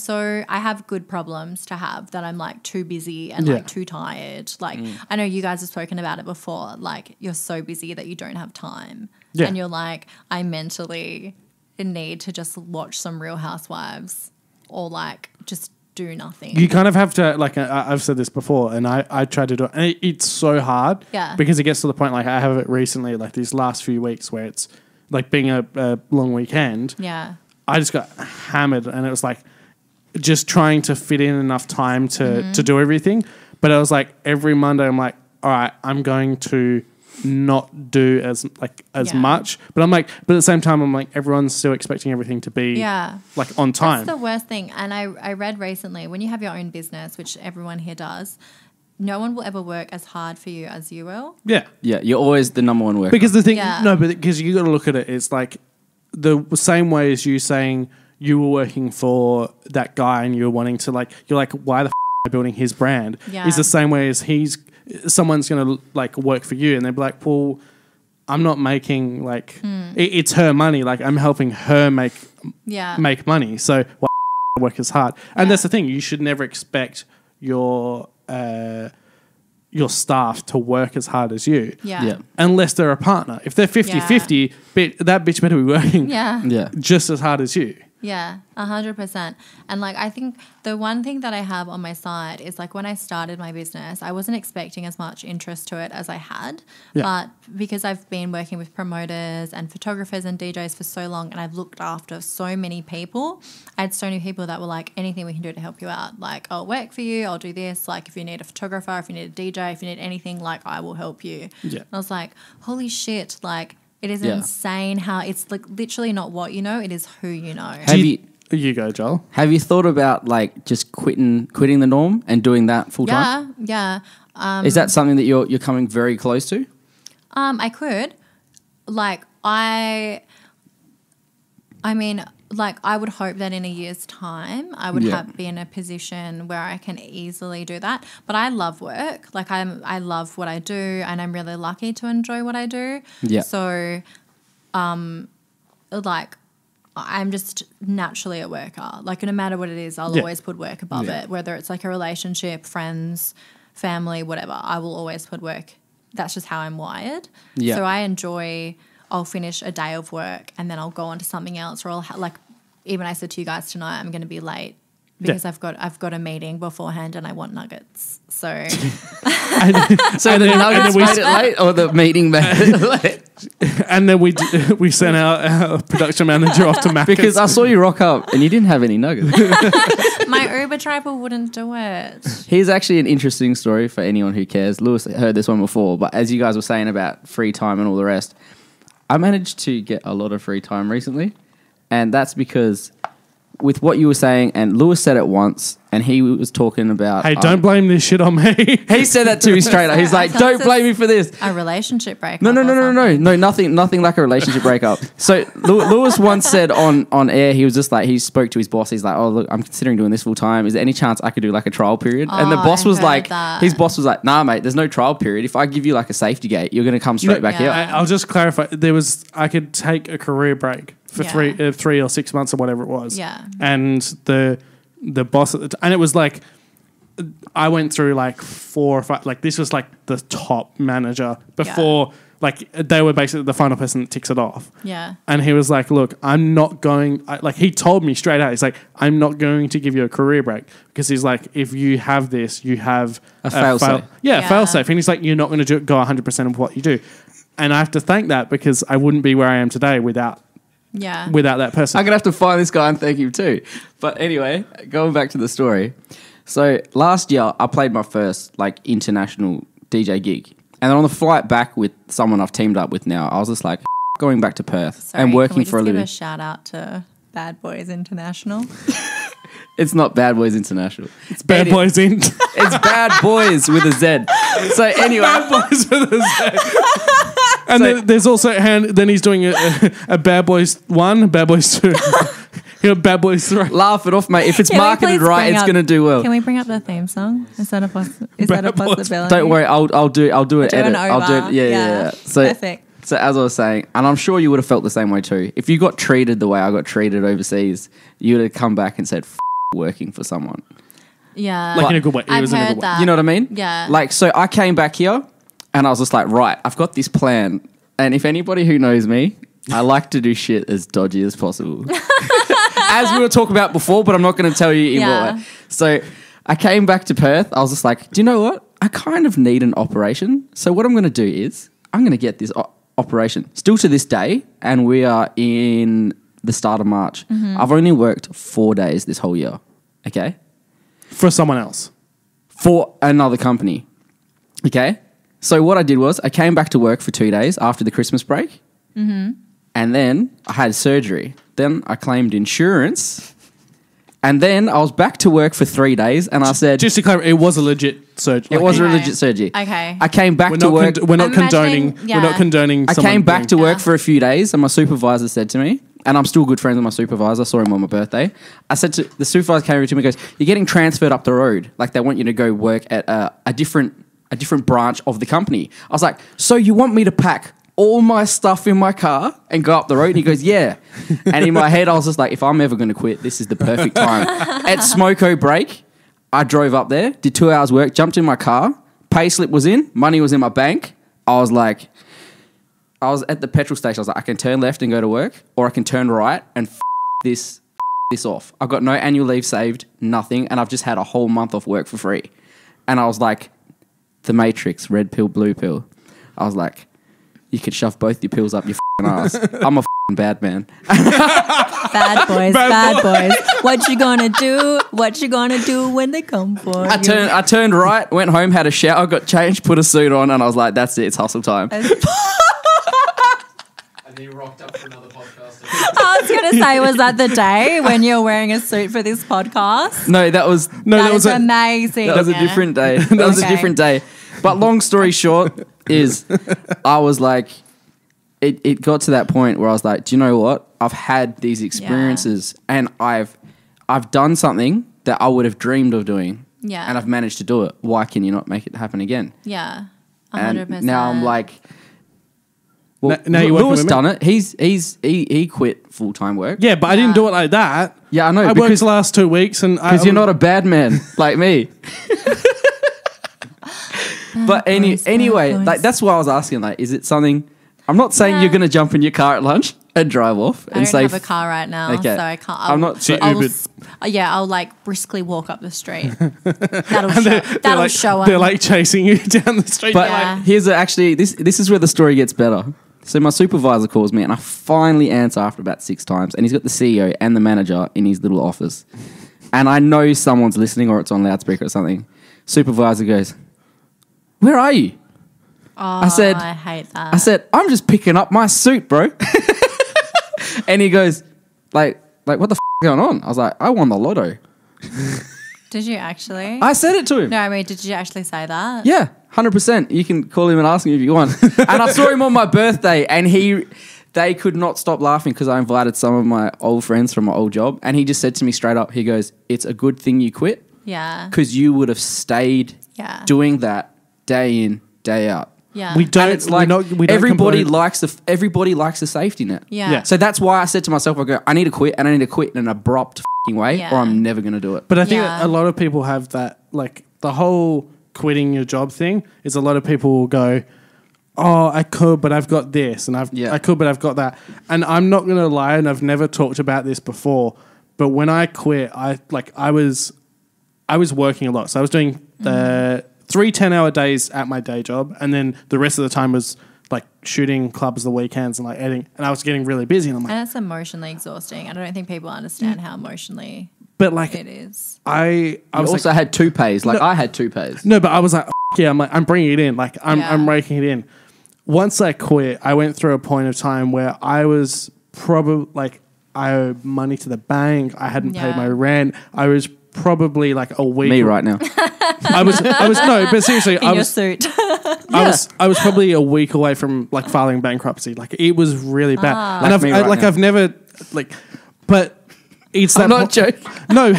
have good problems to have that I'm like too busy and like too tired. Like, I know you guys have spoken about it before. Like, you're so busy that you don't have time. Yeah. And you're like, I mentally need to just watch some Real Housewives or like just do nothing. You kind of have to, like, I've said this before and I tried to do it. And it's so hard. Yeah. Because it gets to the point, like, I have it recently, like these last few weeks where it's like being a long weekend. Yeah. I just got hammered and it was like just trying to fit in enough time to do everything. But I was like, every Monday I'm like, all right, I'm going to not do as much. But I'm like, but at the same time, I'm like, everyone's still expecting everything to be like on time. That's the worst thing. And I read recently, when you have your own business, which everyone here does, no one will ever work as hard for you as you will. Yeah. Yeah, you're always the number one worker. Because the thing, because you got to look at it, it's like the same way as you saying you were working for that guy and you were wanting to like, you're like, why the am I building his brand? Yeah. Is the same way as someone's going to like work for you and they'll be like, well, I'm not making like, it's her money. Like I'm helping her make money. So why work as hard? And that's the thing. You should never expect your staff to work as hard as you. Yeah. Unless they're a partner. If they're 50-50, that bitch better be working just as hard as you. Yeah, 100%. And like, I think the one thing that I have on my side is like when I started my business, I wasn't expecting as much interest to it as I had. Yeah. But because I've been working with promoters and photographers and DJs for so long and I've looked after so many people, I had so many people that were like, anything we can do to help you out. Like, I'll work for you, I'll do this. Like, if you need a photographer, if you need a DJ, if you need anything, like, I will help you. Yeah. And I was like, holy shit, like, it is insane how it's like literally not what you know, it is who you know. You go, Joel. Have you thought about like just quitting the norm and doing that full time? Yeah. Is that something that you're coming very close to? I could. Like I mean, like I would hope that in a year's time I would be in a position where I can easily do that. But I love work. Like I love what I do and I'm really lucky to enjoy what I do. Yeah. So like I'm just naturally a worker. Like no matter what it is, I'll always put work above it. Whether it's like a relationship, friends, family, whatever, I will always put work. That's just how I'm wired. Yeah. So I enjoy I'll finish a day of work and then I'll go on to something else, or I'll like, even I said to you guys tonight, I'm going to be late because I've got a meeting beforehand and I want nuggets. So, so the nuggets made it late, or the meeting made it late? And then we sent our production manager off to Macca's. Because I saw you rock up and you didn't have any nuggets. my Uber driver wouldn't do it. Here's actually an interesting story for anyone who cares. Lewis heard this one before, but as you guys were saying about free time and all the rest, I managed to get a lot of free time recently, and that's because with what you were saying, and Lewis said it once, and he was talking about... Hey, don't blame this shit on me. He said that to me straight up. He's like, don't blame me for this. A relationship breakup. No, nothing like a relationship breakup. So Lewis once said on air, he was just like, he spoke to his boss. He's like, oh, look, I'm considering doing this full time. Is there any chance I could do like a trial period? And the boss was like, his boss was like, nah, mate, there's no trial period. If I give you like a safety gate, you're going to come straight back here. I'll just clarify. I could take a career break for 3 or 6 months or whatever it was. Yeah. And the boss and it was like, I went through like 4 or 5, like this was like the top manager before, like they were basically the final person that ticks it off. Yeah. And he was like, look, I'm not going, like he told me straight out, he's like, I'm not going to give you a career break, because he's like, if you have this, you have a fail-safe. Fail-safe. And he's like, you're not going to go 100% of what you do. And I have to thank that, because I wouldn't be where I am today without that person. I'm going to have to find this guy and thank him too. But anyway, going back to the story. So last year, I played my first like international DJ gig. And then on the flight back with someone I've teamed up with now, I was just like, going back to Perth and working for a living. Give a shout out to Bad Boys International. It's not Bad Boys International. It's Bad Boys Int. It's Bad Boys with a Z. So anyway. Bad Boys with a Z. And then there's also, then he's doing a Bad Boys 1, Bad Boys 2. Bad Boys 3. Laugh it off, mate. If it's marketed right, it's going to do well. Can we bring up the theme song? Is that a possibility? Don't worry, I'll do an edit. I'll do it. Yeah. So, perfect. So as I was saying, and I'm sure you would have felt the same way too. If you got treated the way I got treated overseas, you would have come back and said, working for someone. Yeah. Like in a good way. I've heard that. You know what I mean? Yeah. Like, so I came back here and I was just like, right, I've got this plan. And if anybody who knows me, I like to do shit as dodgy as possible. As we were talking about before, but I'm not going to tell you in what way. So I came back to Perth. I was just like, do you know what? I kind of need an operation. So what I'm going to do is I'm going to get this operation. Still to this day, and we are in the start of March. Mm-hmm. I've only worked 4 days this whole year. Okay? For someone else. For another company. Okay? So what I did was I came back to work for 2 days after the Christmas break. Mm-hmm. And then I had surgery. Then I claimed insurance. And then I was back to work for 3 days. And I said... Just to clarify, it was a legit surgery. It was a legit surgery. Okay. I came back to work... We're not condoning... I came back to work for a few days and my supervisor said to me, and I'm still good friends with my supervisor. I saw him on my birthday. I said to... The supervisor came over to me and goes, you're getting transferred up the road. Like they want you to go work at a different branch of the company. I was like, so you want me to pack all my stuff in my car and go up the road? And he goes, yeah. And in my head, I was just like, if I'm ever going to quit, this is the perfect time. At Smoko break, I drove up there, did 2 hours work, jumped in my car, pay slip was in, money was in my bank. I was at the petrol station. I was like, I can turn left and go to work, or I can turn right and this off. I've got no annual leave saved, nothing, and I've just had a whole month off work for free. And I was like, the Matrix, red pill, blue pill. I was like, you could shove both your pills up your ass. I'm a bad man. Bad boys. What you gonna do? What you gonna do when they come for you? I turned right, went home, had a shower, got changed, put a suit on, and I was like, that's it, it's hustle time. And then you rocked up for another podcast. I was going to say, was that the day when you're wearing a suit for this podcast? No, that was amazing. That was a different day. That was a different day. But long story short is I was like, it got to that point where I was like, do you know what? I've had these experiences and I've done something that I would have dreamed of doing. Yeah. And I've managed to do it. Why can you not make it happen again? Yeah. 100%. And now I'm like, well, now you're working Lewis with me? done it. He quit full-time work. Yeah, but I didn't do it like that. Yeah, I know. I worked the last 2 weeks and because you're not a bad man like me. But anyway, like that's why I was asking. Like, is it something? I'm not saying you're going to jump in your car at lunch and drive off I and don't say... have a car right now, Okay. so I can't. I'm not... I'll like briskly walk up the street. That'll show them. They're like chasing you down the street. But Yeah. here's this is where the story gets better. So my supervisor calls me and I finally answer after about 6 times, and he's got the CEO and the manager in his little office. And I know someone's listening or it's on loudspeaker or something. Supervisor goes, "Where are you?" I hate that. I said, "I'm just picking up my suit, bro." And he goes, like what the f*** is going on? I was like, "I won the lotto." Did you actually? I said it to him. No, I mean, did you actually say that? Yeah, 100%. You can call him and ask him if you want. And I saw him on my birthday, and they could not stop laughing because I invited some of my old friends from my old job, and he just said to me straight up, he goes, "It's a good thing you quit, Yeah. because you would have stayed doing that day in, day out." Yeah. We don't. And it's like we don't everybody complain. everybody likes a safety net. Yeah. So that's why I said to myself, I go, I need to quit, and I need to quit in an abrupt f***ing way, Yeah. or I'm never going to do it. But I think Yeah. a lot of people have that, like the whole quitting your job thing is a lot of people will go, "Oh, I could, but I've got this, and I could, but I've got that." And I'm not going to lie, and I've never talked about this before, but when I quit, I was working a lot. So I was doing the 3 10-hour days at my day job, and then the rest of the time was like shooting clubs the weekends and like editing, and I was getting really busy, and I'm like, And it's emotionally exhausting. I don't think people understand how emotionally but like it is. I You was also like, had toupees. Like I had toupees. no, but I was like, yeah, I'm bringing it in, like I'm raking it in. Once I quit, I went through a point of time where I was probably like, I owed money to the bank, I hadn't paid my rent, I was probably like a week. Me right now. I was no, but seriously, In your suit. I was probably a week away from like filing bankruptcy. Like it was really bad. And Like me right now. I've never like, but it's I'm that not joking. No,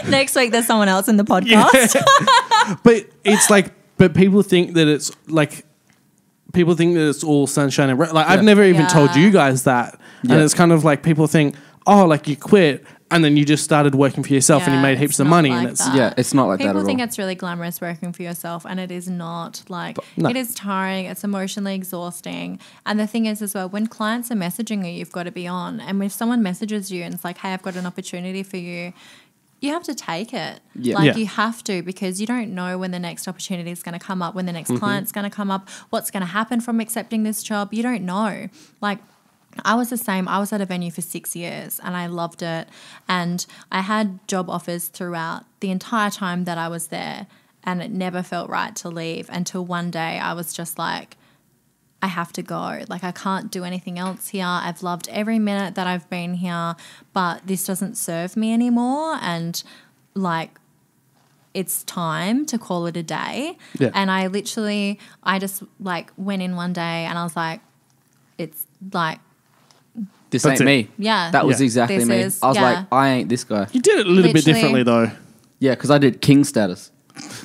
Next week there's someone else in the podcast. but it's like, but people think that it's like, people think that it's all sunshine and like I've never even told you guys that, and it's kind of like people think, oh, like you quit and then you just started working for yourself and you made heaps it's of not money, like and it's that. Yeah, it's not like that at People all. think it's really glamorous working for yourself, and it is not. Like, no. it is tiring. It's emotionally exhausting. And the thing is as well, when clients are messaging you, you've got to be on. And if someone messages you and it's like, "Hey, I've got an opportunity for you," you have to take it. Yeah. Like Yeah. you have to, because you don't know when the next opportunity is going to come up, when the next client's going to come up, what's going to happen from accepting this job. You don't know. Like, I was the same. I was at a venue for 6 years and I loved it. And I had job offers throughout the entire time that I was there, and it never felt right to leave until one day I was just like, I have to go. Like, I can't do anything else here. I've loved every minute that I've been here, but this doesn't serve me anymore. And like, it's time to call it a day. Yeah. And I just like went in one day and I was like, it's like, This That's ain't it. me. yeah. That was exactly This me. is- I was yeah. like, I ain't this guy. you did it a little bit Literally. differently though. Yeah, because I did king status.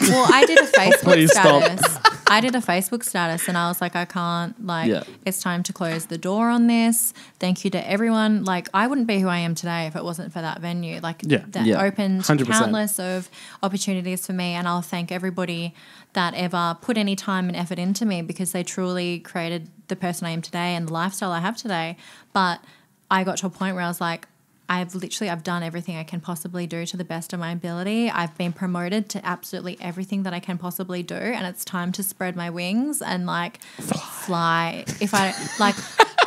Well, I did a Facebook Please stop. status. I did a Facebook status and I was like, I can't, like, Yeah. it's time to close the door on this. Thank you to everyone. Like, I wouldn't be who I am today if it wasn't for that venue. Like, Yeah. that Yeah. opened 100%. countless of opportunities for me, and I'll thank everybody that ever put any time and effort into me, because they truly created the person I am today and the lifestyle I have today. But I got to a point where I was like, I've done everything I can possibly do to the best of my ability. I've been promoted to absolutely everything that I can possibly do, and it's time to spread my wings and like fly. If I like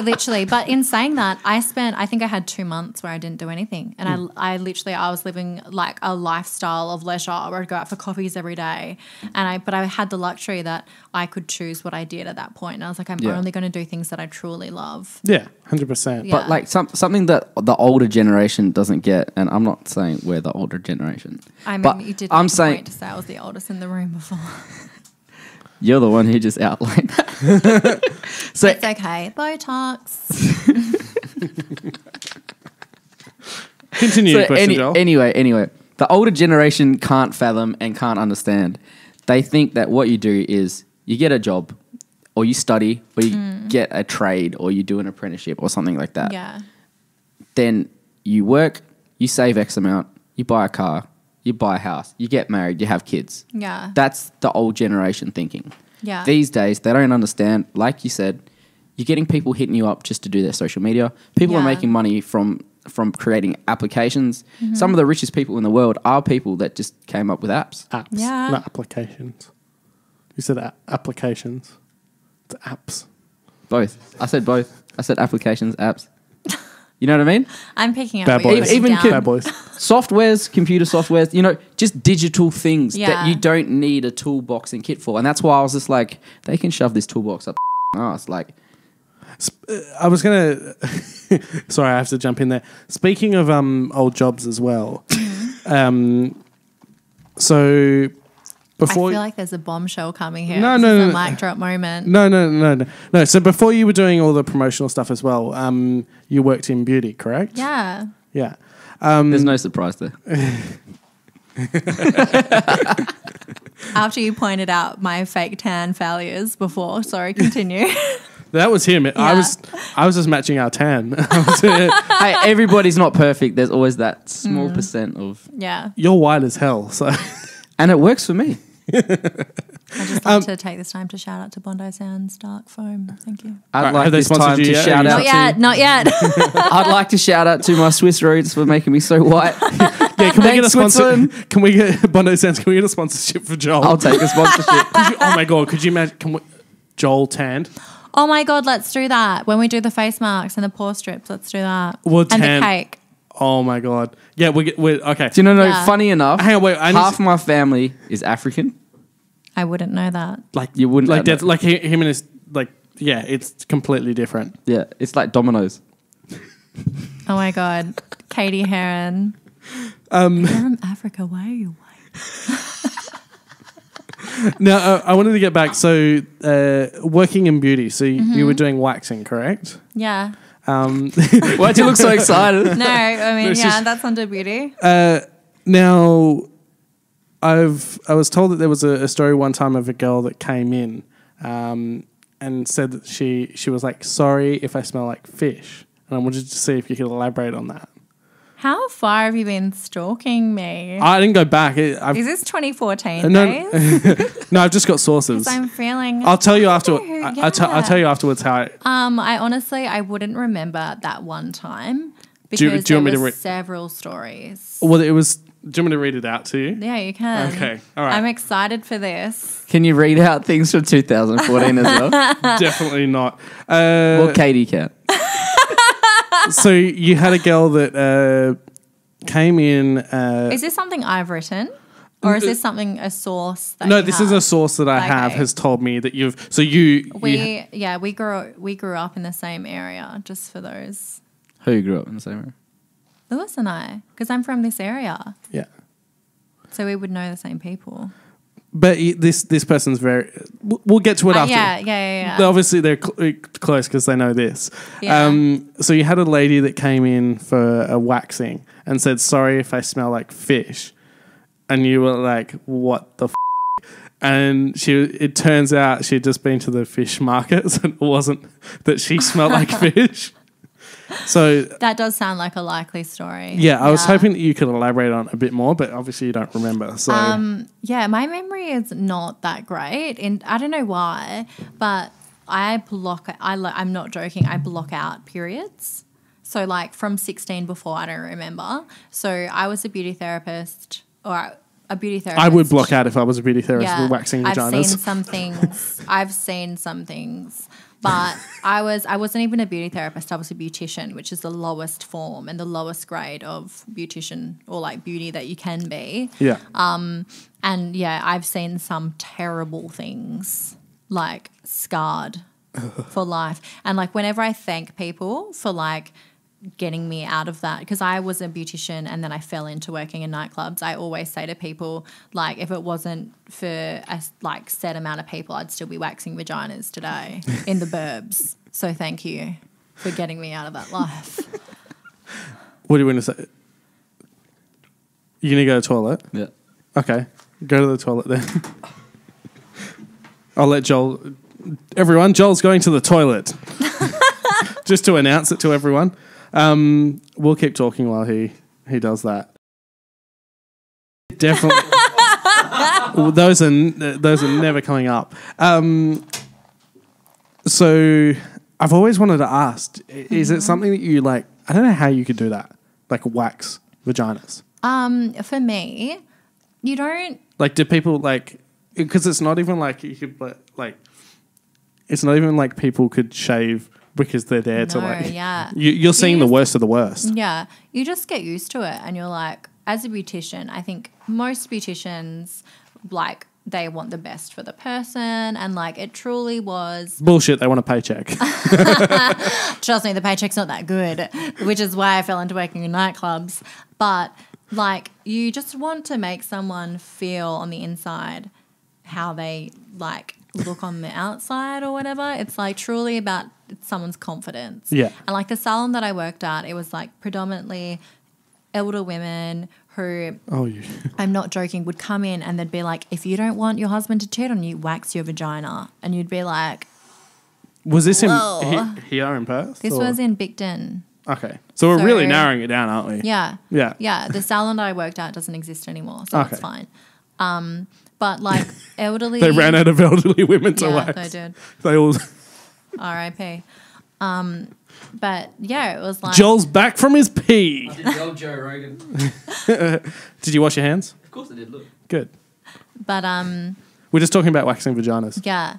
literally, but in saying that, I think I had 2 months where I didn't do anything, and I was living like a lifestyle of leisure where I'd go out for coffees every day, but I had the luxury that I could choose what I did at that point. And I was like, I'm Yeah. only going to do things that I truly love. Yeah, 100%. Yeah. But like something that the older generation doesn't get, and I'm not saying we're the older generation. I mean, but you did I'm make a saying point to say I was the oldest in the room before. you're the one who just outlined that. So It's okay. Botox. Continue your question, Joel. Anyway, the older generation can't fathom and can't understand. They think that what you do is you get a job, or you study, or you get a trade, or you do an apprenticeship or something like that. Yeah. Then you work, you save X amount, you buy a car, you buy a house, you get married, you have kids. Yeah. That's the old generation thinking. Yeah. These days, they don't understand. Like you said, you're getting people hitting you up just to do their social media. People are making money from creating applications. Mm-hmm. Some of the richest people in the world are people that just came up with apps. Apps, Yeah. not applications. You said applications. It's apps. Both. I said both. I said applications, apps. You know what I mean? I'm picking up Bad what you're boys. putting Even down. Bad boys. Softwares, computer softwares, you know, just digital things Yeah. that you don't need a toolbox and kit for. And that's why I was just like, they can shove this toolbox up ass. Like, I was going to... Sorry, I have to jump in there. Speaking of old jobs as well. So before... I feel like there's a bombshell coming here. No, This no, is no. a mic drop moment. No. So before you were doing all the promotional stuff as well, you worked in beauty, correct? Yeah. Yeah. there's no surprise there. After you pointed out my fake tan failures before. Sorry, continue. That was him. I was just matching our tan. Hey, everybody's not perfect. There's always that small percent of... Yeah. You're white as hell, so... And it works for me. I just like to take this time to shout out to Bondi Sands Dark Foam. Thank you. I'd Right, like have they this sponsored time you to yet? shout Not out Not yet. Not yet. I'd like to shout out to my Swiss roots for making me so white. Yeah, can we get a Thanks, sponsor? Switzerland. Can we get Bondi Sands? Can we get a sponsorship for Joel? I'll take a sponsorship. Oh my god! Could you imagine? Joel tanned? Oh my God, let's do that. When we do the face marks and the pore strips, let's do that. Well, and tan- the cake. Oh my god! Yeah, we're okay. Do you know, Yeah. funny enough, Hang on, wait. half my family is African. I wouldn't know that. like You wouldn't like have that's that. like him and his like yeah. It's completely different. Yeah, it's like dominoes. Oh my God. Kayty Heron. You're from Africa. Why are you white? Now I wanted to get back. So working in beauty. So you were doing waxing, correct? Yeah. Why'd you look so excited? No, I mean, It's yeah, just- that's under beauty. Now, I was told that there was a story one time of a girl that came in and said that she was like, sorry if I smell like fish. And I wanted to see if you could elaborate on that. How far have you been stalking me? I didn't go back. Is this 2014 no, days? no, I've just got sources. 'Cause I'm feeling... I'll tell you after. Yeah. I'll tell you afterwards how. I honestly, I wouldn't remember that one time because Do you want there me to were read- several stories. Well, it was. Do you want me to read it out to you? Yeah, you can. Okay, all right. I'm excited for this. Can you read out things from 2014 as well? Definitely not. Well, Kayty can. So you had a girl that came in. Is this something I've written? Or is this something, a source that No, you this have? is a source that I have Okay. has told me that you've. So you. We grew up in the same area, just for those. Who grew up in the same area? Lewis and I, because I'm from this area. Yeah. So we would know the same people. But this person's very. We'll get to it after. Yeah. Obviously, they're close because they know this. Yeah. So you had a lady that came in for a waxing and said, "Sorry if I smell like fish," and you were like, "What the?" And it turns out she'd just been to the fish markets, and it wasn't that she smelled like fish. So That does sound like a likely story. yeah, I was hoping that you could elaborate on it a bit more, but obviously you don't remember. So Yeah, my memory is not that great, and I don't know why, but I'm not joking. I block out periods. So like from 16 before, I don't remember. So I was a beauty therapist, or a beauty therapist. I would block out if I was a beauty therapist with waxing I've vaginas. seen some things. But I wasn't even a beauty therapist. I was a beautician, which is the lowest form and the lowest grade of beautician or like beauty that you can be. Yeah. And yeah, I've seen some terrible things, like scarred for life. And like whenever I thank people for like getting me out of that, because I was a beautician and then I fell into working in nightclubs, I always say to people, like, if it wasn't for a like set amount of people, I'd still be waxing vaginas today in the burbs. So thank you for getting me out of that life. What do you want to say? You gonna go to the toilet? Yeah. Okay, go to the toilet then. I'll let Joel. Everyone, Joel's going to the toilet. Just to announce it to everyone. We'll keep talking while he does that. Definitely. Those are never coming up. So I've always wanted to ask: is it something that you like? I don't know how you could do that, like wax vaginas. For me, you don't. Like, do people like? Because it's not even like you could like. It's not even like people could shave because they're there to like. Yeah. You're seeing the worst of the worst. Yeah, you just get used to it, and you're like, as a beautician, I think most beauticians like they want the best for the person, and like it truly was Bullshit. They want a paycheck. Trust me, the paycheck's not that good, which is why I fell into working in nightclubs. But like, you just want to make someone feel on the inside how they like look on the outside or whatever. It's like truly about someone's confidence. Yeah. And like the salon that I worked at, it was like predominantly elder women who, I'm not joking, would come in and they'd be like, if you don't want your husband to cheat on you, wax your vagina. And you'd be like, was this whoa. here in Perth? This was in Bigton. Okay. So we're really narrowing it down, aren't we? Yeah. Yeah. Yeah. The salon that I worked at doesn't exist anymore, so it's fine. But like elderly... They ran out of elderly women to wax. Yeah, they did. They all... R.I.P. But yeah, it was like... Joel's back from his pee. I did the old Joe Rogan. Did you wash your hands? Of course I did, look. Good. But we're just talking about waxing vaginas. yeah,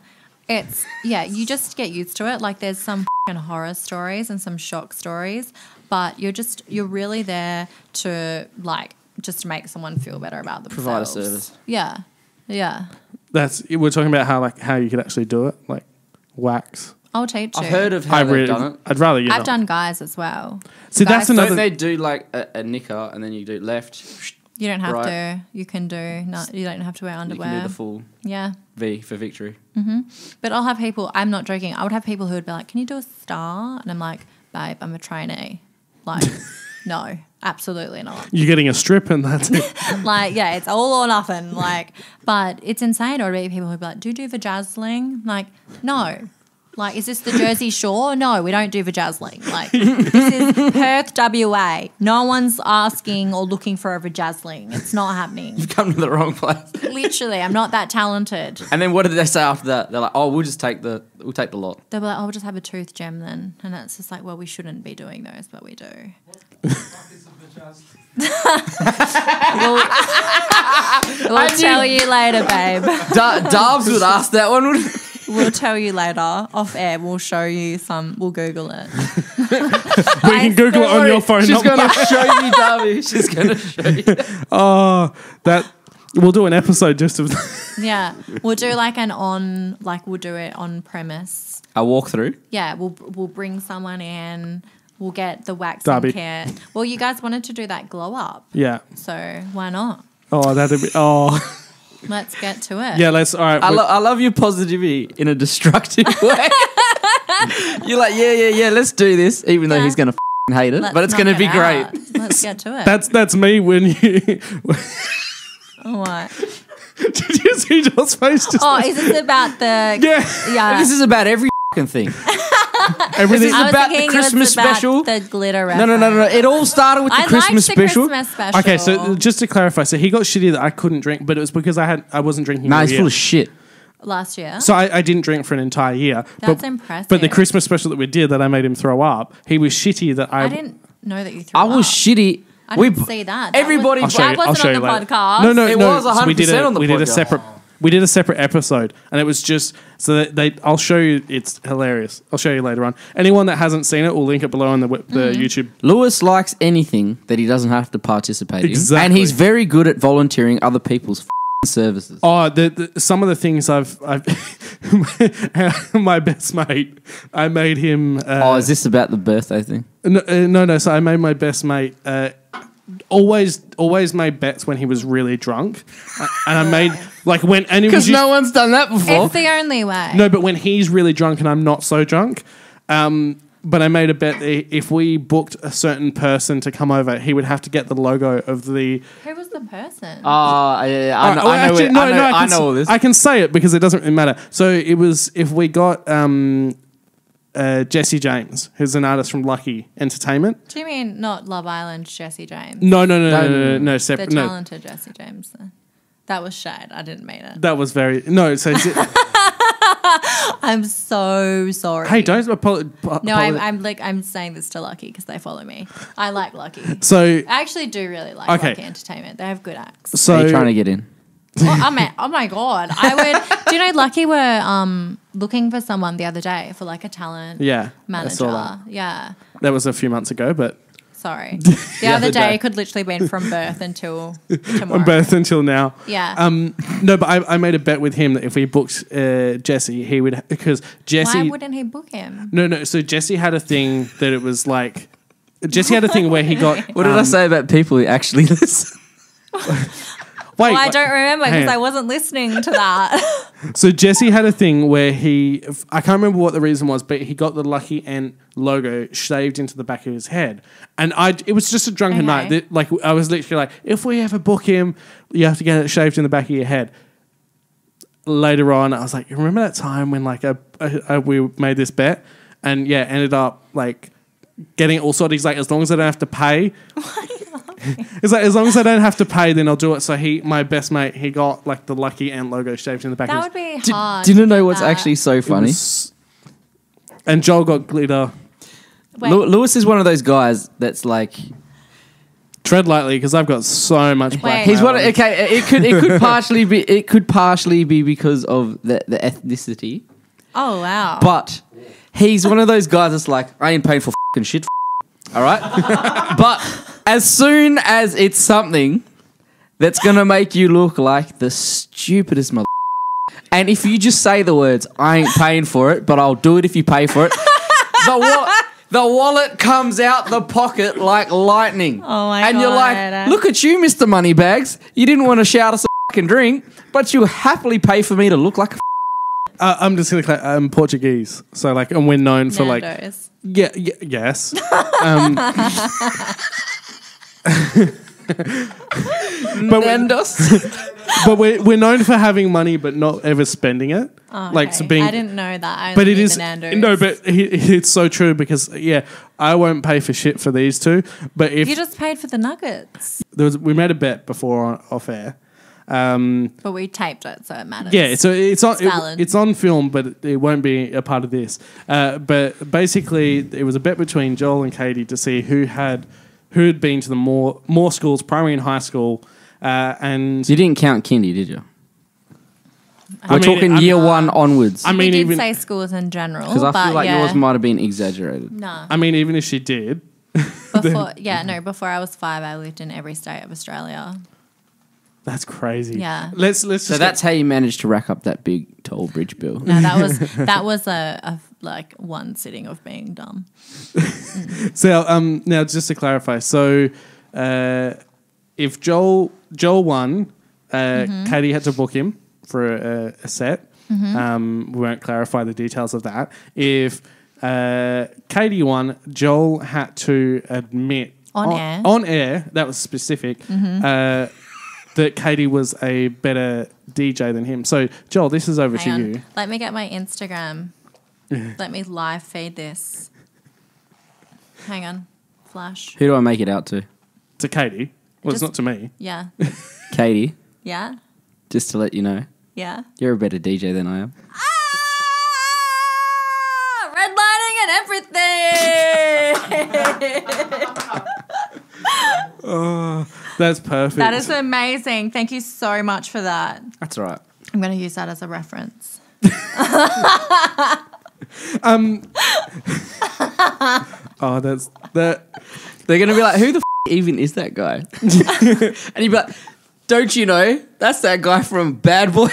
it's... Yeah, you just get used to it. Like there's some horror stories and some shock stories, but you're really there to like just to make someone feel better about themselves. Provide a service. Yeah. Yeah. We're talking about how you could actually do it, like wax. I'll teach you. I've heard of how they've done it. I'd rather you I've not. done guys as well. See, that's Guys- another... Don't they do like a knicker and then you do left? You don't have Right. to. You can do. No, you don't have to wear You underwear. can do the full Yeah. V for victory. But I'll have people, I'm not joking, I would have people who would be like, can you do a star? And I'm like, babe, I'm a trainee. Like, no, absolutely not. You're getting a strip and that's it. Like, yeah, it's all or nothing. Like, but it's insane. Or be people who'd be like, do you do vajazzling? Like, no. Like, is this the Jersey Shore? No, we don't do vajazzling. Like, this is Perth, WA. No one's asking or looking for a vajazzling. It's not happening. You've come to the wrong place. Literally, I'm not that talented. And then what did they say after that? They're like, oh, we'll take the lot. They'll be like, oh, we'll just have a tooth gem then. And it's just like, well, we shouldn't be doing those, but we do. We'll tell you later, babe. Darbs would ask that one, wouldn't it? We'll tell you later off air. We'll show you some. We'll Google it. We can Google it on your phone. She's going to show you, Darby. She's going to show you. Oh, we'll do an episode just of... Yeah, we'll do we'll do it on premise. A walkthrough? Yeah, we'll bring someone in. We'll get the waxing Darby. care. Well, you guys wanted to do that glow up. Yeah. So why not? Oh, that'd be... Oh... Let's get to it. Yeah, let's... All right. I love your positivity in a destructive way. You're like, yeah, let's do this, even though he's going to hate it, but it's going to be great. Let's get to it. That's me when you... What? Did you see Joel's face? Just Is this about the... Yeah. This is about every thing. Everything. This is about the Christmas special. The glitter No. It all started with the Christmas special. Christmas special. Okay, so just to clarify, so he got shitty that I couldn't drink, but it was because I wasn't drinking Nah, all he's year. full of shit. Last year. So I didn't drink for an entire year. That's impressive. But the Christmas special that we did that I made him throw up, he was shitty that I didn't know that you threw up. I was shitty. I didn't see that. Everybody... That wasn't on the podcast. No. It was 100% so we did on the we did a podcast. separate... We did a separate episode, and it was just so that I'll show you. It's hilarious. I'll show you later on. Anyone that hasn't seen it, we'll link it below on the YouTube. Lewis likes anything that he doesn't have to participate Exactly. in, and he's very good at volunteering other people's services. Oh, some of the things I've my best mate. I made him. Is this about the birthday thing? No. So I made my best mate. Always made bets when he was really drunk, and I made Because no one's done that before. It's the only way. No, but when he's really drunk and I'm not so drunk. But I made a bet that if we booked a certain person to come over, he would have to get the logo of the... Who was the person? I know all this. I can say it because it doesn't really matter. So it was if we got Jesse James, who's an artist from Lucky Entertainment. Do you mean not Love Island Jesse James? No, separate. The No. talented Jesse James then. That was shade. I didn't mean it. That was very no. So I'm so sorry. hey, don't No, I'm saying this to Lucky because they follow me. I like Lucky. So I actually do really like Lucky Entertainment. They have good acts. So Are you trying to get in? Oh my god! I would. Do you know Lucky were looking for someone the other day for like a talent manager? I saw that. Yeah, that was a few months ago, but sorry, the other day could literally been from birth until tomorrow. From birth until now. Yeah. No, but I made a bet with him that if we booked Jesse, he would because Jesse. Why wouldn't he book him? No. So Jesse had a thing that it was like Jesse had a thing where he got. What did I say about people who actually listen? Wait, well, I don't remember because I wasn't listening to that. So Jesse had a thing where I can't remember what the reason was, but he got the Lucky Ant logo shaved into the back of his head. And it was just a drunken night. Like I was literally like, if we ever book him, you have to get it shaved in the back of your head. Later on, I was like, remember that time when like we made this bet? And yeah, ended up like getting it all sorted. He's like, as long as I don't have to pay. It's like, as long as I don't have to pay, then I'll do it. So my best mate, he got like the Lucky Ant logo shaved in the back of his That would be hard. Do you know what's actually so funny? And Joel got glitter. Lewis is one of those guys that's like... Tread lightly because I've got so much black. He's one. Okay, it could partially be because of the ethnicity. Oh wow! But he's one of those guys that's like, I ain't paying for fucking shit. All right, but as soon as it's something that's gonna make you look like the stupidest mother, and if you just say the words, I ain't paying for it, but I'll do it if you pay for it. The wallet comes out the pocket like lightning. Oh my God. And you're like, look at you, Mr. Moneybags. You didn't want to shout us a fucking drink, but you happily pay for me to look like a I'm just going to clarify, I'm Portuguese. So like, and we're known for Nando's. Yes. But we're known for having money but not ever spending it. Oh, like okay. so being, I didn't know that. I but only it knew is the Nando's. no, but it's so true because I won't pay for shit for these two. But if you just paid for the nuggets, we made a bet before off air. But we taped it, so it matters. Yeah, so valid. it's on film, but it won't be a part of this. But basically, it was a bet between Joel and Kayty to see who had been to the more schools, primary and high school, and you didn't count kindy, did you? We're talking year one onwards. I mean, we did even say schools in general, because I feel like yeah. yours might have been exaggerated. No, I mean, even if she did, before I was 5, I lived in every state of Australia. That's crazy. Yeah. Let's So that's how you managed to rack up that big toll bridge bill. No, that was a like one sitting of being dumb. So now just to clarify, so if Joel won, Kayty had to book him for a set. We won't clarify the details of that. If Kayty won, Joel had to admit on air, that was specific, that Kayty was a better DJ than him. So, Joel, this is over Hang to on. you. Let me get my Instagram. Let me live feed this. Hang on. Flash. Who do I make it out to? To Kayty. Well, it's not to me. Yeah. Kayty, Yeah? just to let you know, Yeah? you're a better DJ than I am. Redlining and everything! Oh, that's perfect. That is amazing. Thank you so much for that. That's all right. I'm going to use that as a reference. Oh, that's that. They're going to be like, who the even is that guy? And you'd be like, don't you know? That's that guy from Bad Boys.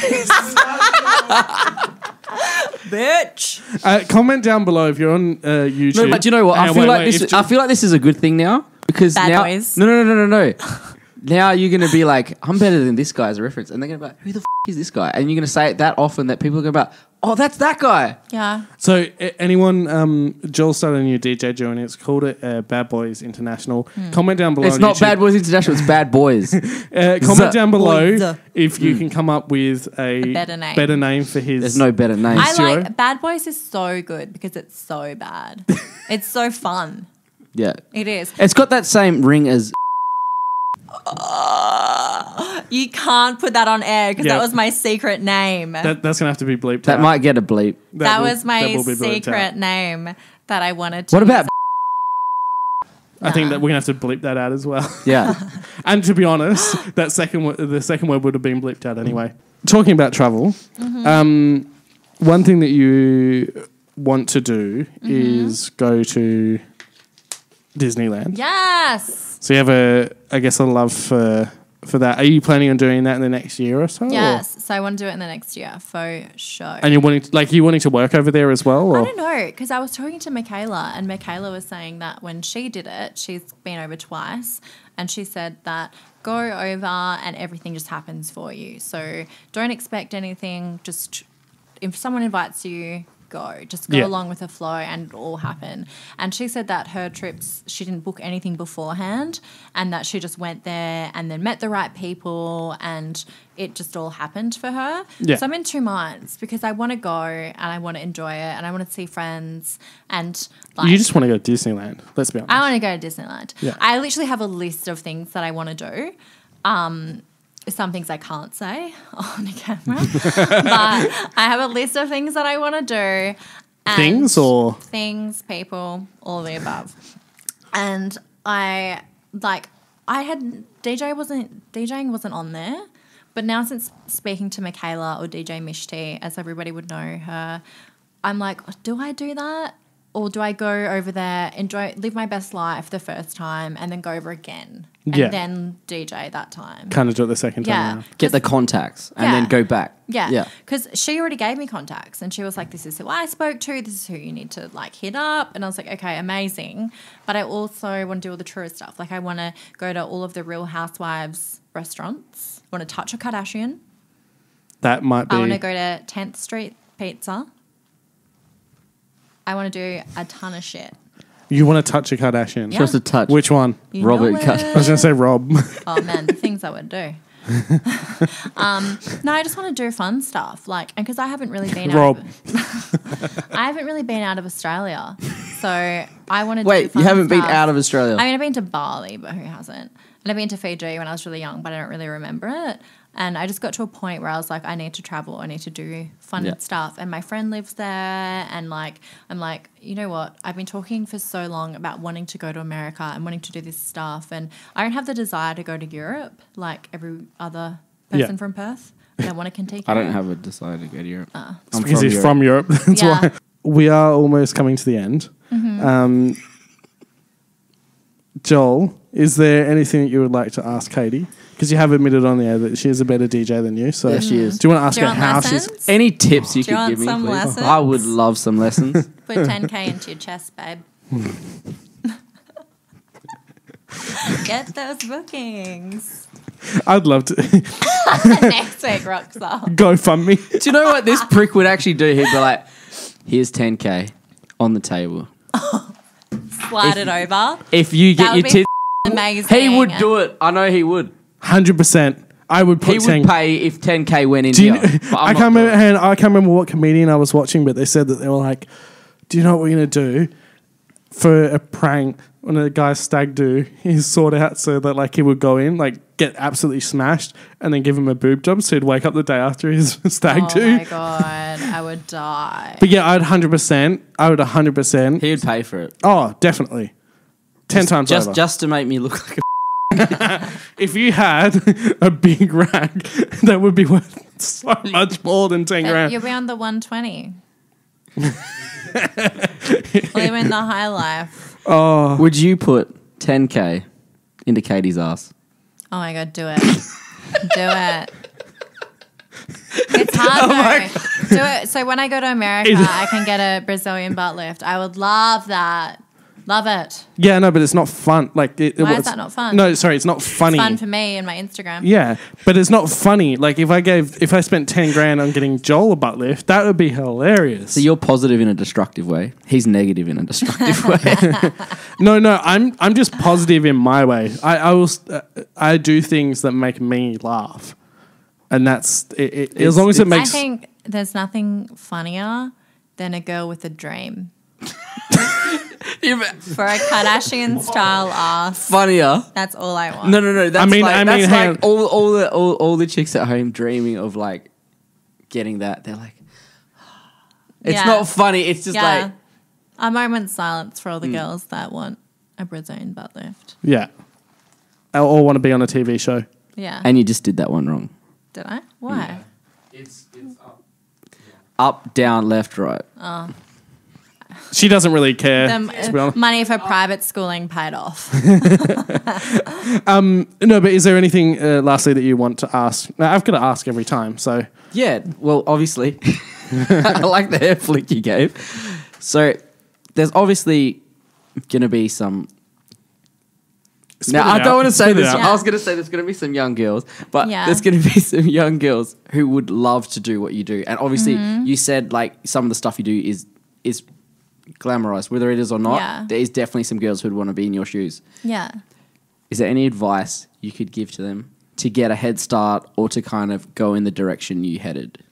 Bitch. Comment down below if you're on YouTube. No, but do you know what? I feel like this is a good thing now because Bad Boys. No. Now you're going to be like, I'm better than this guy as a reference. And they're going to be like, who the is this guy? And you're going to say it that often that people are going to be like, oh, that's that guy. Yeah. So anyone, Joel started a new DJ joint. It's called Bad Boys International. Comment down below. It's on not YouTube. Bad Boys International. It's Bad Boys. Comment down below Boys. if you can come up with a better name. for his. There's no better name. I like Bad Boys is so good because it's so bad. It's so fun. Yeah. It is. It's got that same ring as... You can't put that on air because Yeah. that was my secret name. That's going to have to be bleeped That out. might get a bleep. That will- was my that will be bleeped out. secret name that I wanted to What about? I think that we're going to have to bleep that out as well. Yeah. And to be honest, the second word would have been bleeped out anyway. Talking about travel, one thing that you want to do is go to Disneyland. Yes. So you have a love for that. Are you planning on doing that in the next year or so? Yes. So I want to do it in the next year for sure. And you're wanting to work over there as well? I Or? don't know, because I was talking to Michaela, and Michaela was saying that when she did it, she's been over twice, and she said that go over and everything just happens for you. So don't expect anything. Just if someone invites you, go. Just go Yeah. along with the flow and it'll all happen. And she said that her trips, she didn't book anything beforehand, and that she just went there and then met the right people, and it just all happened for her. Yeah. So I'm in 2 minds because I want to go and I want to enjoy it and I want to see friends and like You just want to go to Disneyland, let's be honest. I want to go to Disneyland. Yeah. I literally have a list of things that I want to do. Some things I can't say on camera, but I have a list of things that I want to do. And Things or? things, people, all of the above. And I had DJing wasn't on there, but now since speaking to Michaela or DJ Mishti, as everybody would know her, I'm like, do I do that? Or do I go over there, live my best life the first time and then go over again and Yeah. then DJ that time? Kind of do it the second time Yeah. around. Get the contacts and Yeah. then go back. Yeah. Yeah. Because she already gave me contacts and she was like, this is who I spoke to. This is who you need to like hit up. And I was like, okay, amazing. But I also want to do all the tourist stuff. Like I want to go to all of the Real Housewives restaurants. I want to touch a Kardashian. That might be. I want to go to 10th Street Pizza. I want to do a ton of shit. You want to touch a Kardashian? Yeah. Just a touch. Which one? You Robert know Cut- I was going to say Rob. Oh man, the things I would do. No, I just want to do fun stuff, like, and because I haven't really been Rob. I haven't really been out of Australia, so I want to. Wait, do fun you haven't been stuff. out of Australia? I mean, I've been to Bali, but who hasn't? And I've been to Fiji when I was really young, but I don't really remember it. And I just got to a point where I was like, I need to travel. I need to do fun Yeah. stuff. And my friend lives there. And like, I'm like, you know what? I've been talking for so long about wanting to go to America and wanting to do this stuff. And I don't have the desire to go to Europe like every other person Yeah. from Perth. I don't want to continue. I don't have a desire to go to Europe. I'm Because he's from Europe. That's Yeah. why. We are almost coming to the end. Joel, is there anything that you would like to ask Kayty? Because you have admitted on the air that she is a better DJ than you. So Yeah, she is. Do you want to ask Do you her want how lessons? she's... Any tips you Do you could want give me, some please? lessons? I would love some lessons. Put 10K into your chest, babe. Get those bookings. I'd love to... Next week, Rockstar. Go fund me. Do you know what this prick would actually do? He'd be like, here's 10K on the table. Slide it over. If you That get would your be tits... Amazing. He would do it. I know he would. 100%. I would put He 10... would pay if 10K went in Do you here. but I I'm can't not remember. doing it. I can't remember what comedian I was watching, but they said that they were like, "Do you know what we're gonna do for a prank when a guy's stag do? He's sought out so that like he would go in, like get absolutely smashed, and then give him a boob job, so he'd wake up the day after his stag Oh do." my God. I would die. But yeah, I'd 100%. I would 100%. He would pay for it. Oh, definitely. 10 times over. Just to make me look like a... If you had a big rag, that would be worth so much more than 10 But grand. you'll be on the 120. Living the high life. Oh, Would you put 10K into Katie's ass? Oh my God, do it. Do it. It's hard though. Do it. So when I go to America, I can get a Brazilian butt lift. I would love that. Love it. yeah, no, but it's not fun. Like, Why is that not fun? No, sorry, it's not funny. It's fun for me and my Instagram. Yeah, but it's not funny. Like, if I spent 10 grand on getting Joel a butt lift, that would be hilarious. So you're positive in a destructive way. He's negative in a destructive way. No, I'm just positive in my way. I do things that make me laugh, and that's it. As long as it I makes. think there's nothing funnier than a girl with a dream. For a Kardashian style ass. Funnier. That's all I want. No. That's I mean, that's hang like all the chicks at home dreaming of like getting that. They're like, it's Yeah. not funny. It's just like a moment's silence for all the girls that want a Brazilian butt lift. Yeah. Or want to be on a TV show. Yeah. And you just did that one wrong. Did I? Why? It's up. Up, down, left, right. She doesn't really care, Them, to be honest. money for private schooling paid off. No, but is there anything, lastly, that you want to ask? Now, I've got to ask every time, so... Yeah, well, obviously. I like the hair flick you gave. So there's obviously going to be some... Now, I don't want to say this. out. I was going to say there's going to be some young girls, but Yeah. there's going to be some young girls who would love to do what you do. And obviously, you said like some of the stuff you do is glamorized, whether it is or not. Yeah. There is definitely some girls who would want to be in your shoes. Yeah. Is there any advice you could give to them to get a head start or to kind of go in the direction you headed?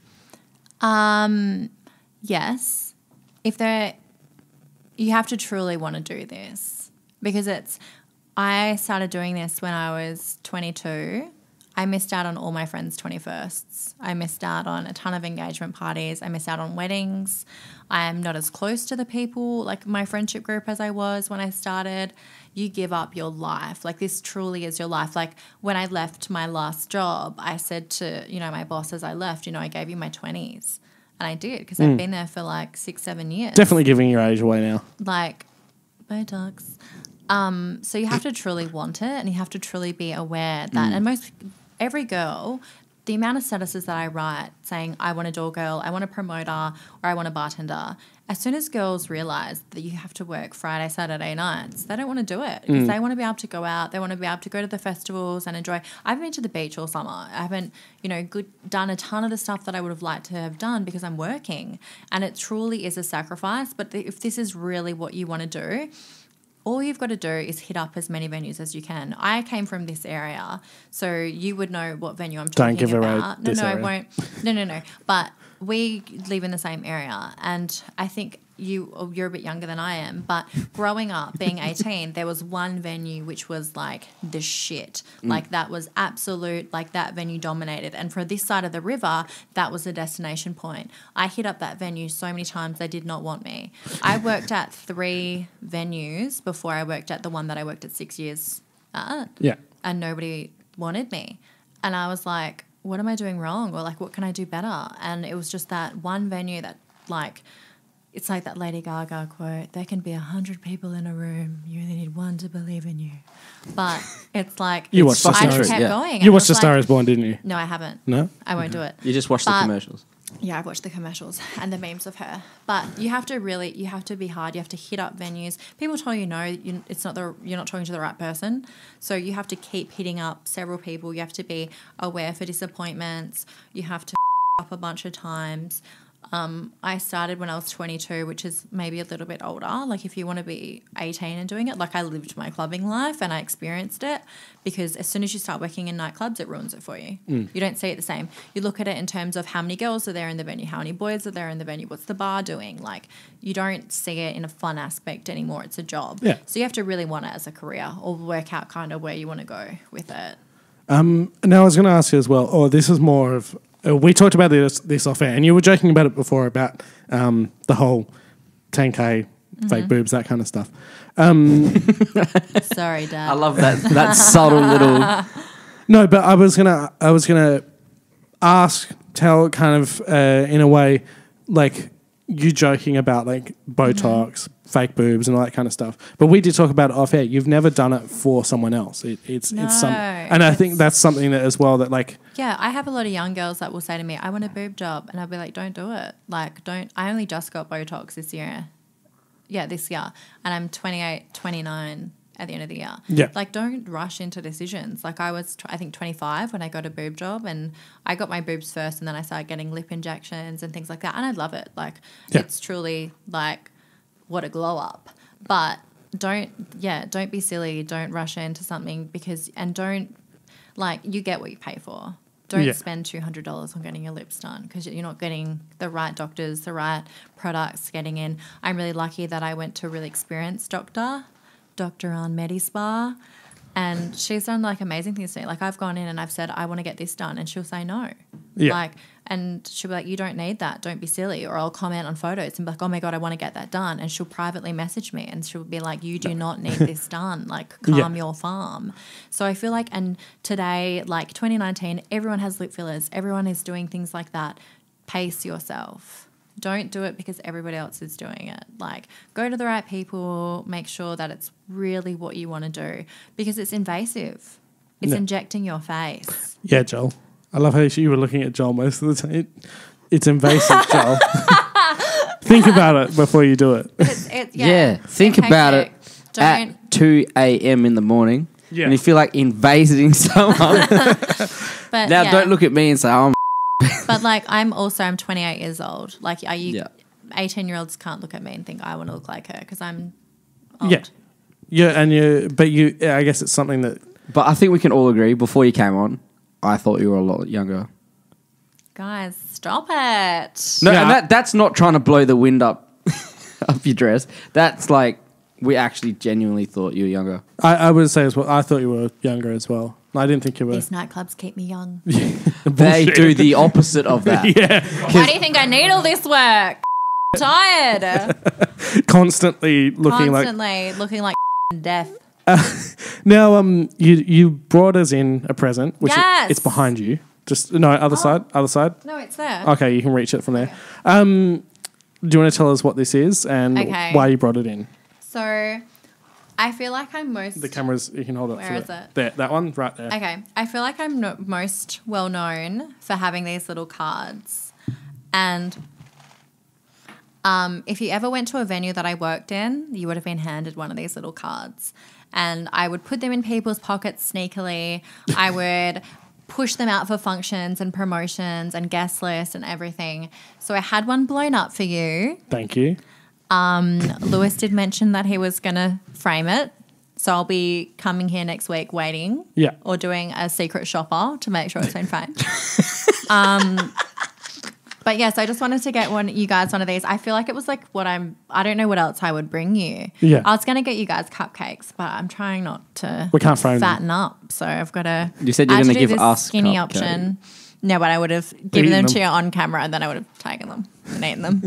Yes. You have to truly want to do this because I started doing this when I was 22. I missed out on all my friends' 21sts. I missed out on a ton of engagement parties. I missed out on weddings. I am not as close to the people, like my friendship group, as I was when I started. You give up your life. Like, this truly is your life. Like, when I left my last job, I said to, my boss as I left, I gave you my 20s. And I did because I've been there for like 6-7 years. Definitely giving your age away now. Like, Botox. So you have to truly want it and you have to truly be aware that, and every girl, the amount of statuses that I write saying I want a door girl, I want a promoter, or I want a bartender, as soon as girls realise that you have to work Friday, Saturday nights, they don't want to do it because they want to be able to go out, they want to be able to go to the festivals and enjoy. I've been to the beach all summer. I haven't, done a ton of the stuff that I would have liked to have done because I'm working, and it truly is a sacrifice. But if this is really what you want to do, all you've got to do is hit up as many venues as you can. I came from this area, so you would know what venue I'm talking about. Don't give away this area. I won't. No. But we live in the same area, and I think you're a bit younger than I am, but growing up, being 18, there was one venue which was like the shit. Like, that was absolute, like that venue dominated. And for this side of the river, that was a destination point. I hit up that venue so many times they did not want me. I worked at 3 venues before I worked at the one that I worked at 6 years at. Yeah. And nobody wanted me. And I was like, what am I doing wrong? Or like, what can I do better? And it was just that one venue that, like, it's like that Lady Gaga quote, there can be 100 people in a room. You only need one to believe in you. But it's like, You watched I The Star just is- kept yeah. going. You And watched I The was Star like, is Born, didn't you? No, I haven't. No? I won't do it. You just watched the But- commercials. Yeah, I've watched the commercials and the memes of her. But you have to be hard. You have to hit up venues. People tell you no, you're not talking to the right person. So you have to keep hitting up several people. You have to be aware for disappointments. You have to up a bunch of times. I started when I was 22, which is maybe a little bit older. Like, if you want to be 18 and doing it, like, I lived my clubbing life and I experienced it, because as soon as you start working in nightclubs, it ruins it for you. You don't see it the same. You look at it in terms of how many girls are there in the venue, how many boys are there in the venue, what's the bar doing. Like, you don't see it in a fun aspect anymore. It's a job. Yeah. So you have to really want it as a career, or work out kind of where you want to go with it. Now, I was going to ask you as well, this is more of... we talked about this off air, and you were joking about it before about the whole 10K, fake boobs, that kind of stuff. Sorry, Dad. I love that subtle little... No, but I was gonna tell kind of in a way, like, you joking about like Botox, fake boobs, and all that kind of stuff. But we did talk about it off air. You've never done it for someone else. It's some, and I think that's something that as well that, like, yeah, I have a lot of young girls that will say to me, I want a boob job. And I'll be like, don't do it. Like, I only just got Botox this year. Yeah, this year. And I'm 28, 29 at the end of the year. Yeah. Like, don't rush into decisions. Like, I was, I think, 25 when I got a boob job, and I got my boobs first, and then I started getting lip injections and things like that. And I love it. Like, it's truly like, what a glow up. But don't be silly. Don't rush into something, because, and don't, like, you get what you pay for. Don't spend $200 on getting your lips done because you're not getting the right doctors, the right products getting in. I'm really lucky that I went to a really experienced doctor on Medispa, and she's done like amazing things to me. Like I've gone in and I've said, I want to get this done, and she'll say no. Yeah. Like, and she'll be like, you don't need that. Don't be silly. Or I'll comment on photos and be like, oh my God, I want to get that done. And she'll privately message me and she'll be like, you do not need this done. Like calm your farm. So I feel like, and today, like 2019, everyone has lip fillers. Everyone is doing things like that. Pace yourself. Don't do it because everybody else is doing it. Like go to the right people, make sure that it's really what you want to do because it's invasive. It's injecting your face. Yeah, Joel. I love how you were looking at Joel most of the time. It's invasive, Joel. Think about it before you do it. Think about it at 2 a.m. in the morning. Yeah. And you feel like invading someone. But now don't look at me and say, oh, but like I'm 28 years old. Like are you 18-year-olds can't look at me and think I want to look like her because I'm old. Yeah. Yeah, and I guess it's something that... But I think we can all agree, before you came on, I thought you were a lot younger. Guys, stop it. No, and that's not trying to blow the wind up your dress. That's like, we actually genuinely thought you were younger. I would say as well, I thought you were younger as well. I didn't think you were... These nightclubs keep me young. They do the opposite of that. Yeah. Why do you think I need all this work? Tired. Constantly looking like death. Now, you brought us in a present, which it's behind you. Just other side. No, it's there. Okay, you can reach it from there. Do you want to tell us what this is and why you brought it in? So, I feel like I'm most... The cameras, you can hold it. Where is it? There, that one, right there. Okay, I feel like I'm most well known for having these little cards. And if you ever went to a venue that I worked in, you would have been handed one of these little cards. And I would put them in people's pockets sneakily. I would push them out for functions and promotions and guest lists and everything. So I had one blown up for you. Thank you. Lewis did mention that he was going to frame it. So I'll be coming here next week waiting. Yeah. Or doing a secret shopper to make sure it's been framed. But yes, I just wanted to get you guys one of these. I feel like it was like I don't know what else I would bring you. Yeah. I was going to get you guys cupcakes, but I'm trying not to we can't frame fatten up. So I've got to... You said you're going to give us skinny cupcake. Option. No, but I would have given them to you on camera and then I would have taken them and eaten them.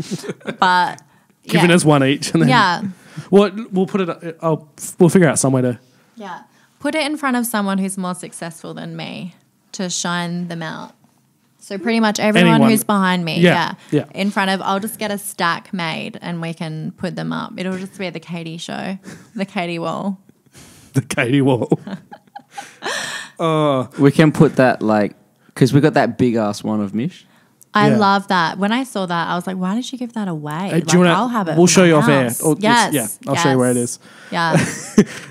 But... Giving us one each. And then we'll put it... we'll figure out some way to... Yeah. Put it in front of someone who's more successful than me to shine them out. So pretty much everyone who's behind me, in front of, I'll just get a stack made and we can put them up. It'll just be the Kayty show, the Kayty wall. The Kayty wall. We can put that because we got that big ass one of Mish. I love that. When I saw that, I was like, why did you give that away? I'll have it. We'll show you off air. Yes. I'll show you where it is. Yeah.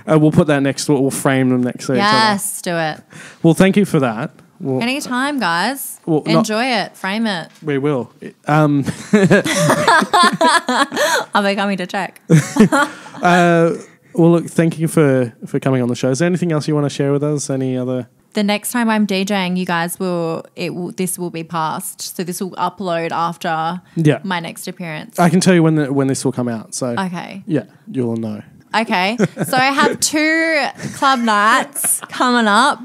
We'll put that next, we'll frame them next to each other. Yes, do it. Well, thank you for that. Anytime, guys. Enjoy it. Frame it. We will. Are they coming to check? Well, look, thank you for coming on the show. Is there anything else you want to share with us? Any other... The next time I'm DJing, you guys this will be passed. So this will upload after my next appearance. I can tell you when this will come out. So okay. Yeah, you'll know. Okay. So I have 2 club nights coming up.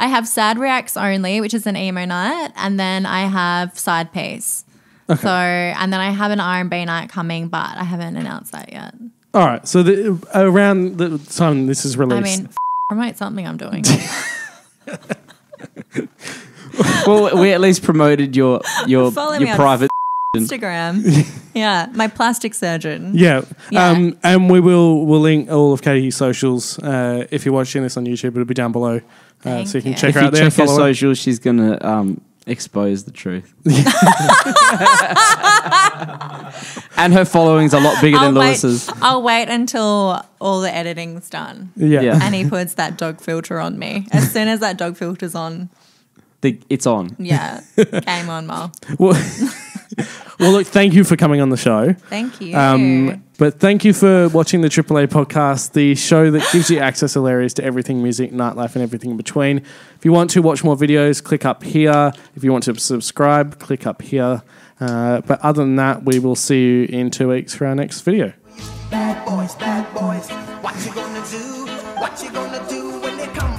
I have Sad Reacts Only, which is an emo night, and then I have Side Piece. Okay. So, and then I have an R&B night coming, but I haven't announced that yet. All right. So around the time this is released, promote something I'm doing. Well, we at least promoted your private Instagram. Yeah, my plastic surgeon. Yeah. And we'll link all of Kayty's socials. If you're watching this on YouTube, it'll be down below. So you can check her out there. If you check her socials, she's going to expose the truth. And her following's a lot bigger than Lewis's. I'll wait until all the editing's done. Yeah. And he puts that dog filter on me. As soon as that dog filter's on. It's on. Yeah. Game on, Mal. Well, look, thank you for coming on the show. Thank you. But thank you for watching the AAA podcast, the show that gives you access hilarious to everything music, nightlife, and everything in between. If you want to watch more videos, click up here. If you want to subscribe, click up here. But other than that, we will see you in 2 weeks for our next video. Bad boys, what you gonna do? What you gonna do when they come